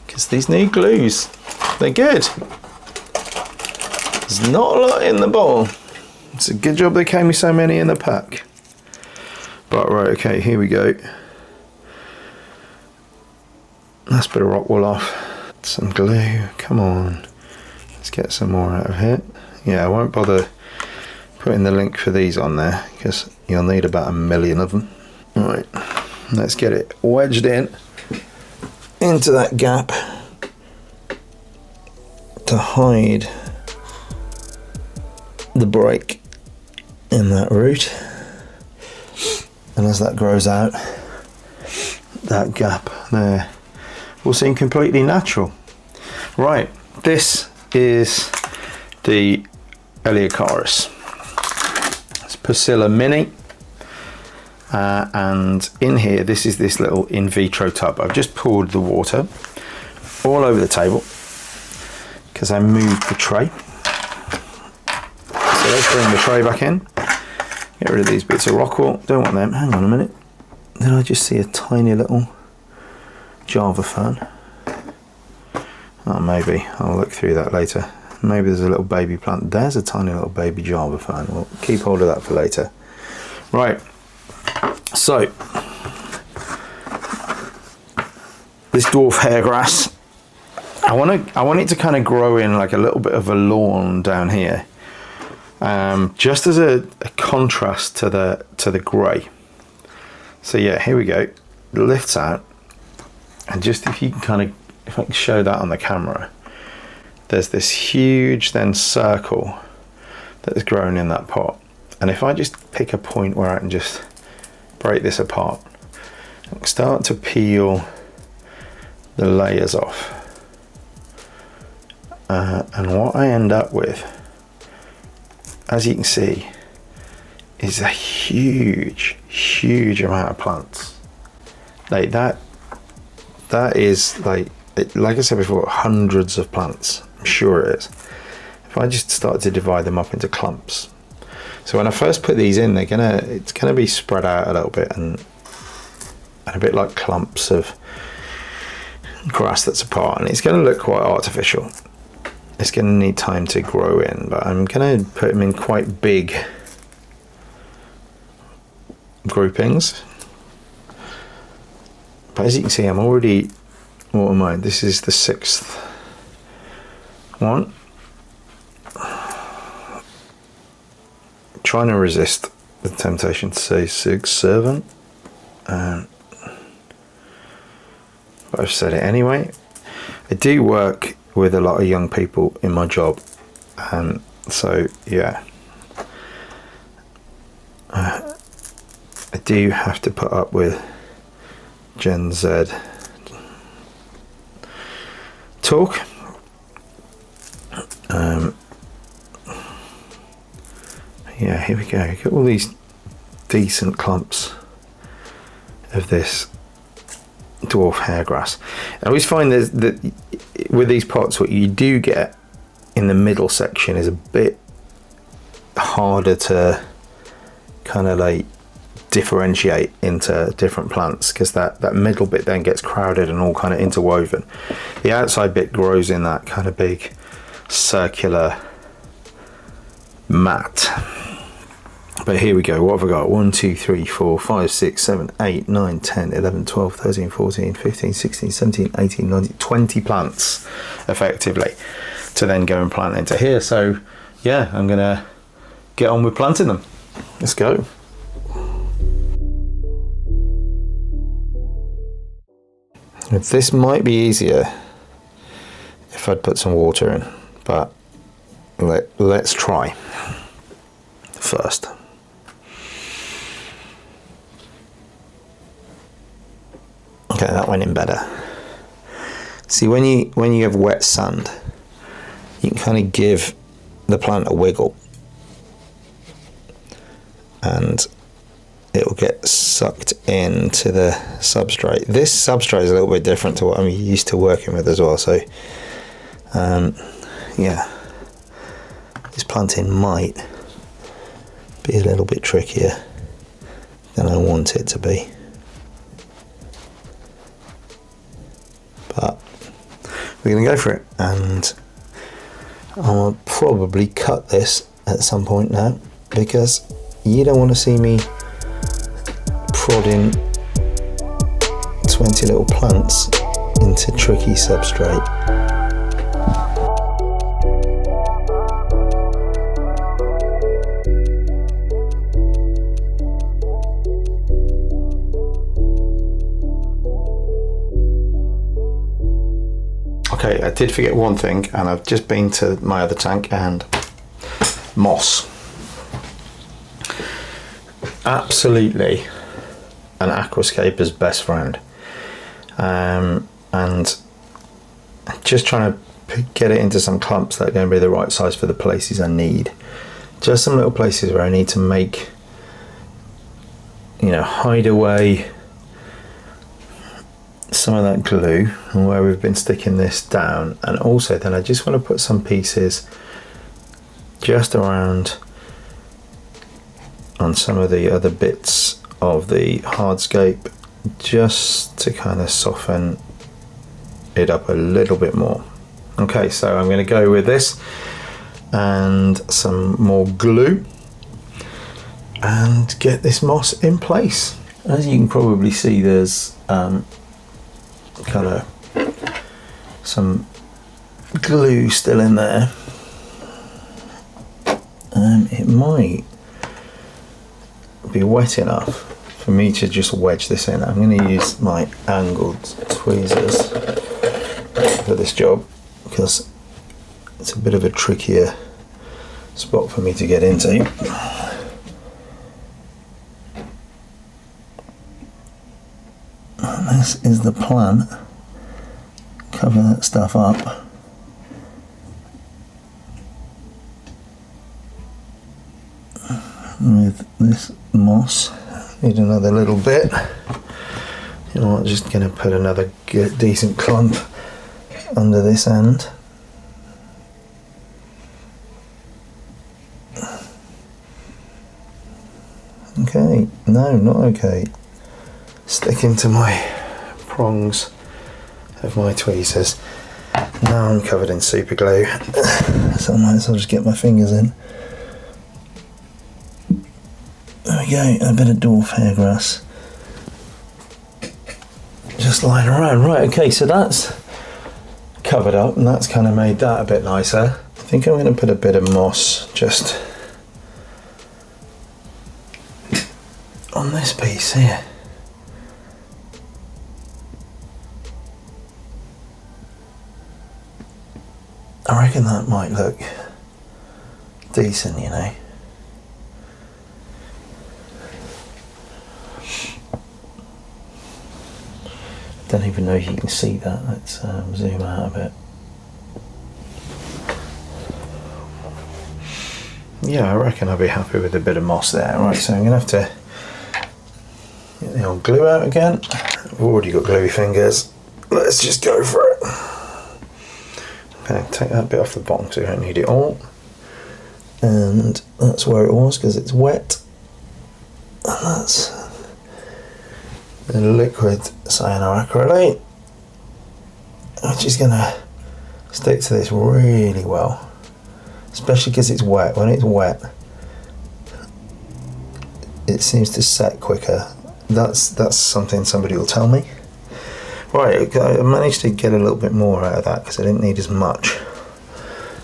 B: because these need glues. They're good. There's not a lot in the bowl. It's a good job there came with so many in the pack. But right, okay, here we go. Let's put a rock wool off. Some glue, come on. Let's get some more out of here. Yeah, I won't bother putting the link for these on there, because you'll need about 1 million of them. Right, let's get it wedged into that gap to hide the break in that root, and as that grows out, that gap there will seem completely natural. Right, this is the Eleocharis. It's Pusilla Mini, and in here, this is this little in vitro tub. I've just poured the water all over the table because I moved the tray. So let's bring the tray back in. Get rid of these bits of rock wool. Don't want them. Hang on a minute. Then I just see a tiny little Java fern. Oh, maybe. I'll look through that later. Maybe there's a little baby plant. There's a tiny little baby Java fern. We'll keep hold of that for later. Right. So, this dwarf hairgrass, I want it to kind of grow in like a little bit of a lawn down here. Just as a contrast to the grey. So yeah, here we go. It lifts out, and just if you can if I can show that on the camera, there's this huge then circle that is grown in that pot. And if I just pick a point where I can just break this apart, I'll start to peel the layers off. And what I end up with, as you can see, is a huge amount of plants. Like that is like I said before, hundreds of plants. I'm sure it is. If I just start to divide them up into clumps. So when I first put these in, it's gonna be spread out a little bit and a bit like clumps of grass that's apart, and it's gonna look quite artificial. It's going to need time to grow in, but I'm going to put them in quite big groupings. But as you can see, I'm already, what am I? This is the 6th one. Trying to resist the temptation to say 6, 7. But I've said it anyway. I do work with a lot of young people in my job, and so yeah, I do have to put up with Gen Z talk. Yeah, here we go. Get all these decent clumps of this dwarf hairgrass. I always find that with these pots, what you do get in the middle section is a bit harder to kind of like differentiate into different plants, because that middle bit then gets crowded and all kind of interwoven. The outside bit grows in that kind of big circular mat. But here we go. What have I got? 1, 2, 3, 4, 5, 6, 7, 8, 9, 10, 11, 12, 13, 14, 15, 16, 17, 18, 19, 20 plants effectively to then go and plant into here. So yeah, I'm gonna get on with planting them. Let's go. This might be easier if I'd put some water in, but let's try first. Okay, that went in better. See, when you have wet sand, you can kind of give the plant a wiggle and it will get sucked into the substrate. This substrate is a little bit different to what I'm used to working with as well, so yeah, this planting might be a little bit trickier than I want it to be, but we're going to go for it. And I'll probably cut this at some point now, because you don't want to see me prodding 20 little plants into tricky substrate. Okay, I did forget one thing, and I've just been to my other tank, and moss. Absolutely an aquascaper's best friend, and just trying to get it into some clumps that are going to be the right size for the places I need. Just some little places where I need to make, you know, hide away some of that glue, and where we've been sticking this down. And also then I just want to put some pieces just around on some of the other bits of the hardscape, just to kind of soften it up a little bit more. Okay, so I'm going to go with this and some more glue and get this moss in place. As you can probably see, there's kind of some glue still in there. It might be wet enough for me to just wedge this in. I'm going to use my angled tweezers for this job, because it's a bit of a trickier spot for me to get into. And this is the plant. Cover that stuff up. With this moss. Need another little bit. You know what, just going to put another good, decent clump under this end. Okay, no, not okay. Sticking to my prongs of my tweezers. Now I'm covered in super glue, so I might as well just get my fingers in. There we go, a bit of dwarf hair grass just lying around. Right, okay, so that's covered up, and that's kind of made that a bit nicer. I think I'm going to put a bit of moss just on this piece here. I reckon that might look decent, you know. Don't even know if you can see that. Let's zoom out a bit. Yeah, I reckon I'll be happy with a bit of moss there. Right, so I'm going to have to get the old glue out again. I've already got gluey fingers. Let's just go for it. Okay, take that bit off the bottom so you don't need it all. And that's where it was, because it's wet. And that's the liquid cyanoacrylate, which is going to stick to this really well, especially because it's wet. When it's wet, it seems to set quicker. That's something somebody will tell me. Right, I managed to get a little bit more out of that because I didn't need as much.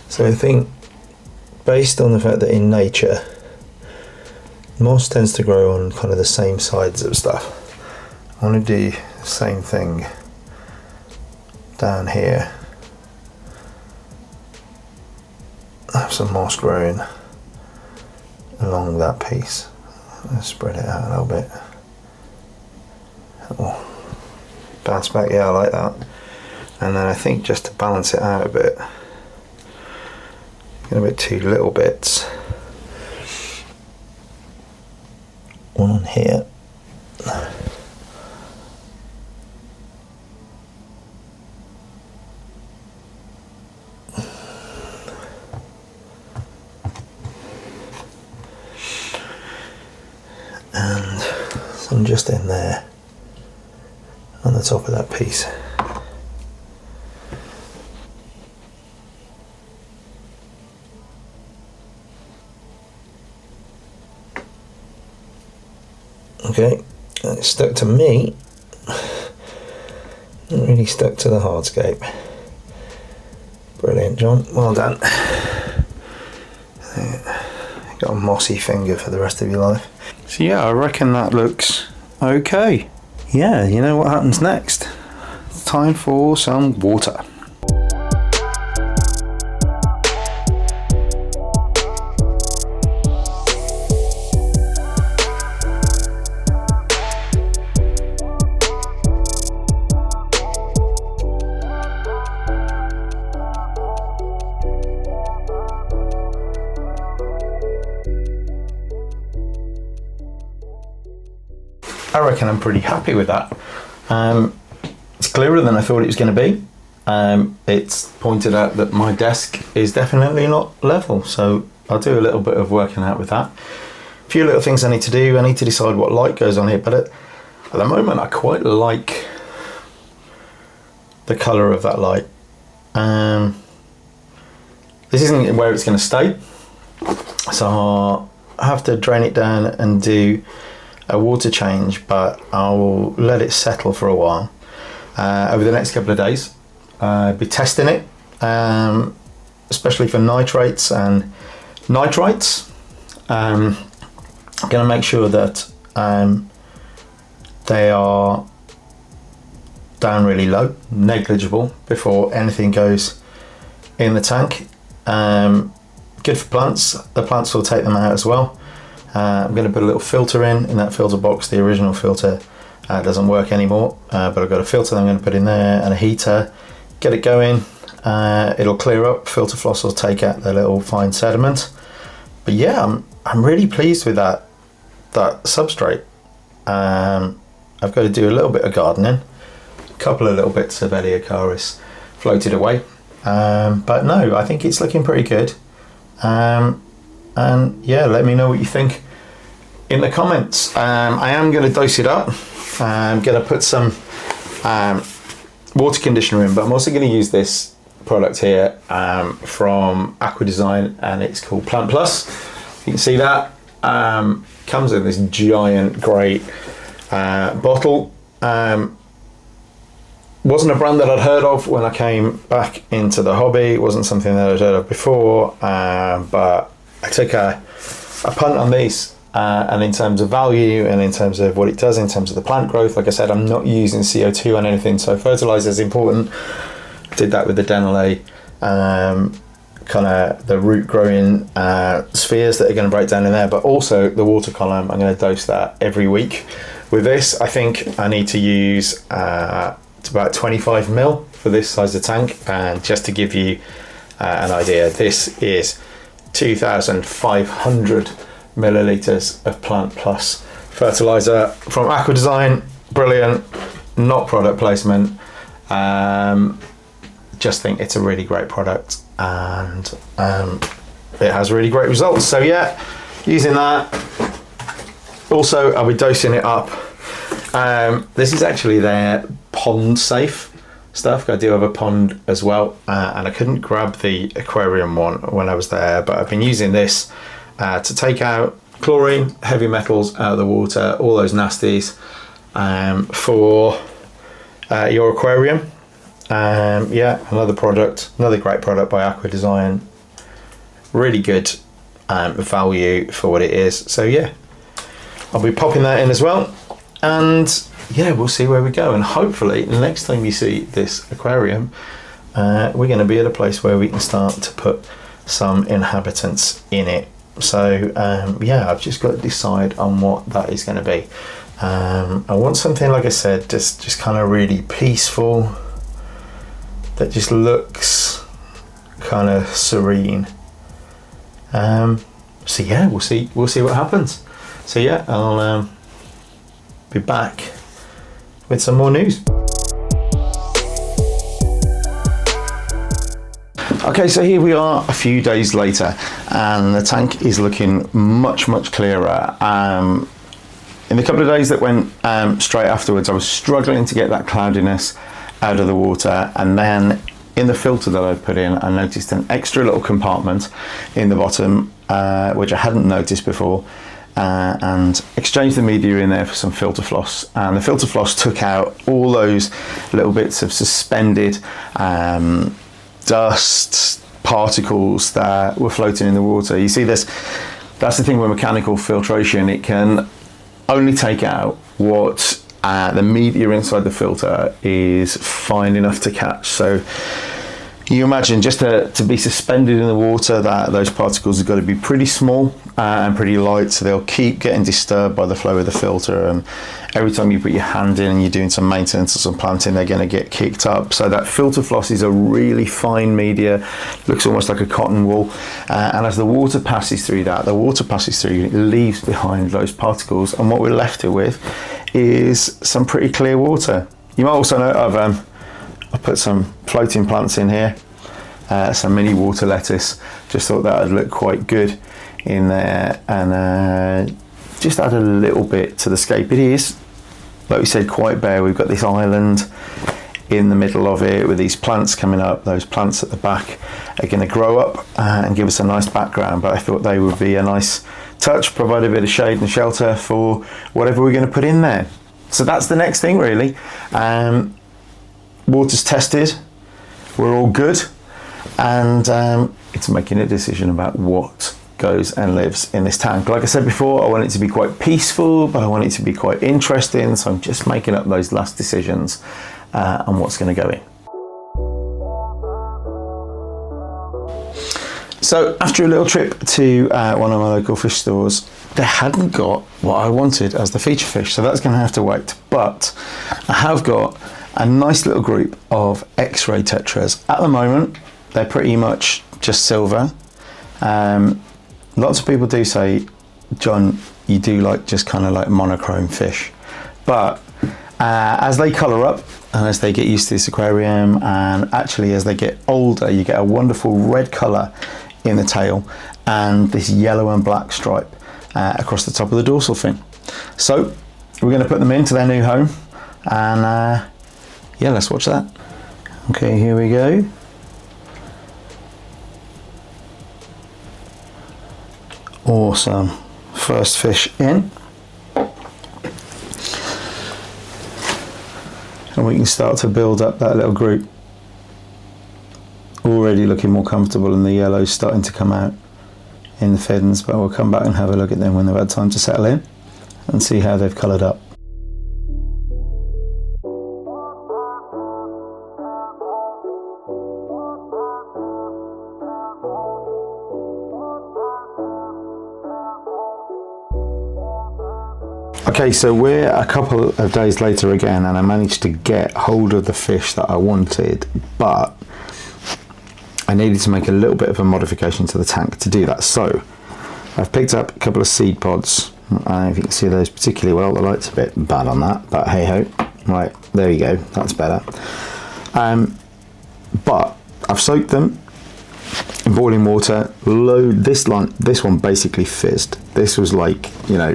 B: So I think, based on the fact that in nature, moss tends to grow on kind of the same sides of stuff, I want to do the same thing down here. Have some moss growing along that piece. Let's spread it out a little bit. Oh, bounce back, yeah, I like that. And then I think just to balance it out a bit, get a bit 2 little bits. One on here. And some just in there on the top of that piece. Okay, it's stuck to me, not really stuck to the hardscape. Brilliant, John, well done. Got a mossy finger for the rest of your life.
A: So yeah, I reckon that looks okay.
B: Yeah, you know what happens next?
A: It's time for some water. I reckon I'm pretty happy with that. It's clearer than I thought it was going to be. It's pointed out that my desk is definitely not level, so I'll do a little bit of working out with that. A few little things I need to do. I need to decide what light goes on here, but at the moment I quite like the colour of that light. This isn't where it's going to stay, so I'll have to drain it down and do a water change, but I'll let it settle for a while over the next couple of days. Be testing it, especially for nitrates and nitrites. I'm going to make sure that they are down really low, negligible, before anything goes in the tank. Good for plants. The plants will take them out as well. I'm going to put a little filter in that filter box. The original filter doesn't work anymore, but I've got a filter that I'm going to put in there and a heater. Get it going. It'll clear up. Filter floss will take out the little fine sediment. But yeah, I'm really pleased with that substrate. I've got to do a little bit of gardening. A couple of little bits of Eleocharis floated away. But no, I think it's looking pretty good. And yeah, let me know what you think in the comments. I am going to dose it up. I'm going to put some water conditioner in, but I'm also going to use this product here from Aquarium, and it's called Plant Plus. You can see that comes in this giant great bottle. Wasn't a brand that I'd heard of when I came back into the hobby. It wasn't something that I'd heard of before, but I took a punt on these, and in terms of value and in terms of what it does in terms of the plant growth, like I said, I'm not using CO2 on anything, so fertilizer is important. Did that with the Denelay, kind of the root growing spheres that are going to break down in there, but also the water column. I'm going to dose that every week. With this, I think I need to use it's about 25 mil for this size of tank, and just to give you an idea, this is 2,500 milliliters of Plant Plus fertilizer from Aquadesign. Brilliant, not product placement. Just think it's a really great product, and it has really great results. So yeah, using that. Also, I'll be dosing it up. This is actually their pond safe stuff. I do have a pond as well, and I couldn't grab the Aquarium one when I was there, but I've been using this to take out chlorine, heavy metals out of the water, all those nasties, for your aquarium. Yeah, another great product by Aqua Design. Really good value for what it is. So yeah, I'll be popping that in as well, and yeah, we'll see where we go. And hopefully the next time you see this aquarium, we're going to be at a place where we can start to put some inhabitants in it. So yeah, I've just got to decide on what that is going to be. I want something, like I said, just kind of really peaceful, that just looks kind of serene. So yeah, we'll see what happens. So yeah, I'll be back with some more news. Okay, so here we are a few days later, and the tank is looking much clearer. In the couple of days that went straight afterwards, I was struggling to get that cloudiness out of the water, and then in the filter that I put in, I noticed an extra little compartment in the bottom, which I hadn't noticed before, and exchanged the media in there for some filter floss. And the filter floss took out all those little bits of suspended dust particles that were floating in the water. You see this, that's the thing with mechanical filtration, it can only take out what the media inside the filter is fine enough to catch. So you imagine just to be suspended in the water, that those particles have got to be pretty small and pretty light, so they'll keep getting disturbed by the flow of the filter, and every time you put your hand in and you're doing some maintenance or some planting, they're going to get kicked up. So that filter floss is a really fine media, looks almost like a cotton wool, and as the water passes through that, it leaves behind those particles, and what we're left with is some pretty clear water. You might also know I've put some floating plants in here, some mini water lettuce. Just thought that would look quite good in there, and just add a little bit to the scape. It is, like we said, quite bare. We've got this island in the middle of it with these plants coming up. Those plants at the back are going to grow up and give us a nice background, but I thought they would be a nice touch, provide a bit of shade and shelter for whatever we're going to put in there. So that's the next thing, really. Water's tested, we're all good, and it's making a decision about what goes and lives in this tank. Like I said before, I want it to be quite peaceful, but I want it to be quite interesting, so I'm just making up those last decisions on what's going to go in. So after a little trip to one of my local fish stores, they hadn't got what I wanted as the feature fish, so that's going to have to wait. But I have got a nice little group of X-ray tetras. At the moment, they're pretty much just silver. Lots of people do say, John, you do like just kind of like monochrome fish. But as they colour up and as they get used to this aquarium, and actually as they get older, you get a wonderful red colour in the tail and this yellow and black stripe across the top of the dorsal fin. So we're going to put them into their new home, and yeah, let's watch that. Okay, here we go. Awesome. First fish in. And we can start to build up that little group. Already looking more comfortable, and the yellow's starting to come out in the fins, but we'll come back and have a look at them when they've had time to settle in and see how they've coloured up. Okay, so we're a couple of days later again, and I managed to get hold of the fish that I wanted, but I needed to make a little bit of a modification to the tank to do that. So I've picked up a couple of seed pods. I don't know if you can see those particularly well. The light's a bit bad on that, but hey ho. Right, there you go, that's better. But I've soaked them in boiling water. Load this one basically fizzed. This was like, you know,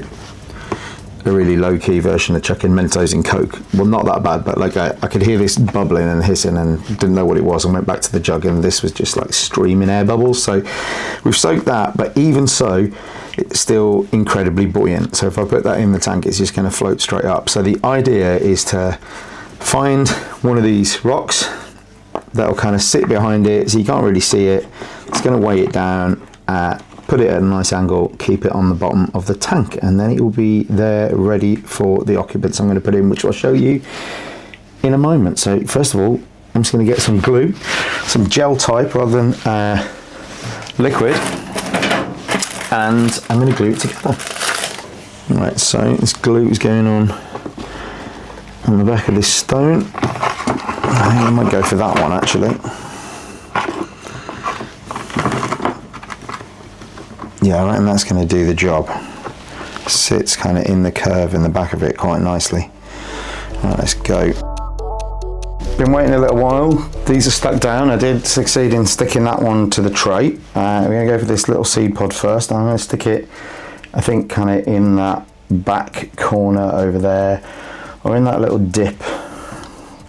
A: a really low-key version of chucking Mentos in Coke. Well, not that bad, but like I could hear this bubbling and hissing and didn't know what it was, and went back to the jug and this was just like streaming air bubbles. So we've soaked that, but even so, it's still incredibly buoyant. So if I put that in the tank, it's just going to float straight up. So the idea is to find one of these rocks that'll kind of sit behind it so you can't really see it. It's going to weigh it down, put it at a nice angle, keep it on the bottom of the tank, and then it will be there ready for the occupants I'm going to put in, which I'll show you in a moment. So first of all, I'm just going to get some glue, some gel type rather than liquid, and I'm going to glue it together. Right, so this glue is going on the back of this stone. I think I might go for that one actually. Yeah, I reckon that's going to do the job. Sits kind of in the curve in the back of it quite nicely. Right, let's go. Been waiting a little while. These are stuck down. I did succeed in sticking that one to the tray. We're going to go for this little seed pod first. I'm going to stick it, I think, kind of in that back corner over there, or in that little dip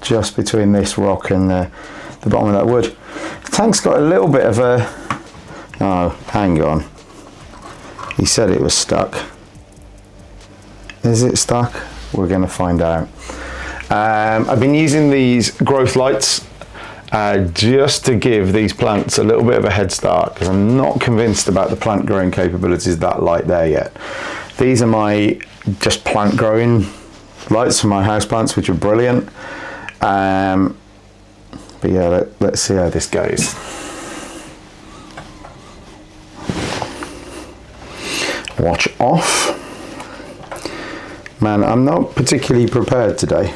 A: just between this rock and the bottom of that wood. The tank's got a little bit of a... Oh, hang on. He said it was stuck. Is it stuck? We're going to find out. I've been using these growth lights just to give these plants a little bit of a head start, because I'm not convinced about the plant growing capabilities of that light there yet. These are my just plant growing lights for my house plants, which are brilliant. But yeah, let's see how this goes. Watch off. Man, I'm not particularly prepared today.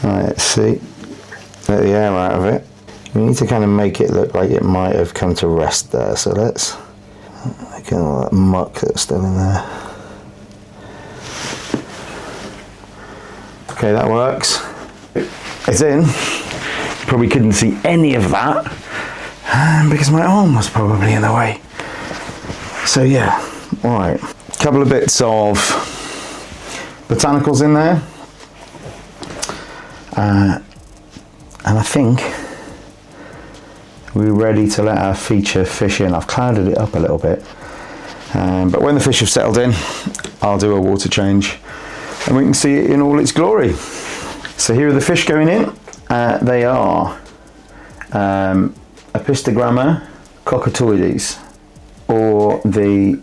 A: Right, let's see. Let the air out of it. We need to kind of make it look like it might have come to rest there. So let's get all that muck that's still in there. Okay, that works. It's in. Probably couldn't see any of that because my arm was probably in the way. So yeah, all right. Couple of bits of botanicals in there. And I think we're ready to let our feature fish in. I've clouded it up a little bit. But when the fish have settled in, I'll do a water change and we can see it in all its glory. So here are the fish going in. They are Apistogramma cockatoides, or the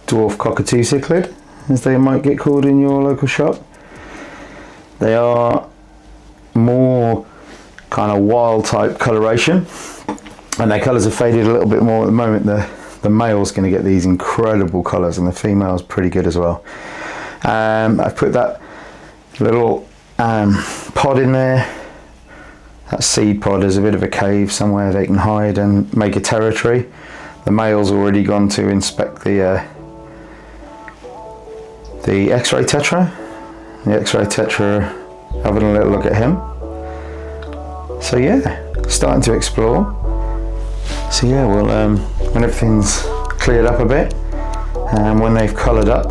A: dwarf cockatoo cichlid, as they might get called in your local shop. They are more kind of wild type coloration, and their colours have faded a little bit more at the moment. The male's going to get these incredible colours, and the female's pretty good as well. I've put that little pod in there. That seed pod is a bit of a cave somewhere they can hide and make a territory. The male's already gone to inspect the X-ray tetra. The X-ray tetra having a little look at him. So yeah, starting to explore. So yeah, well, when everything's cleared up a bit and when they've coloured up,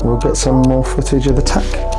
A: we'll get some more footage of the tank.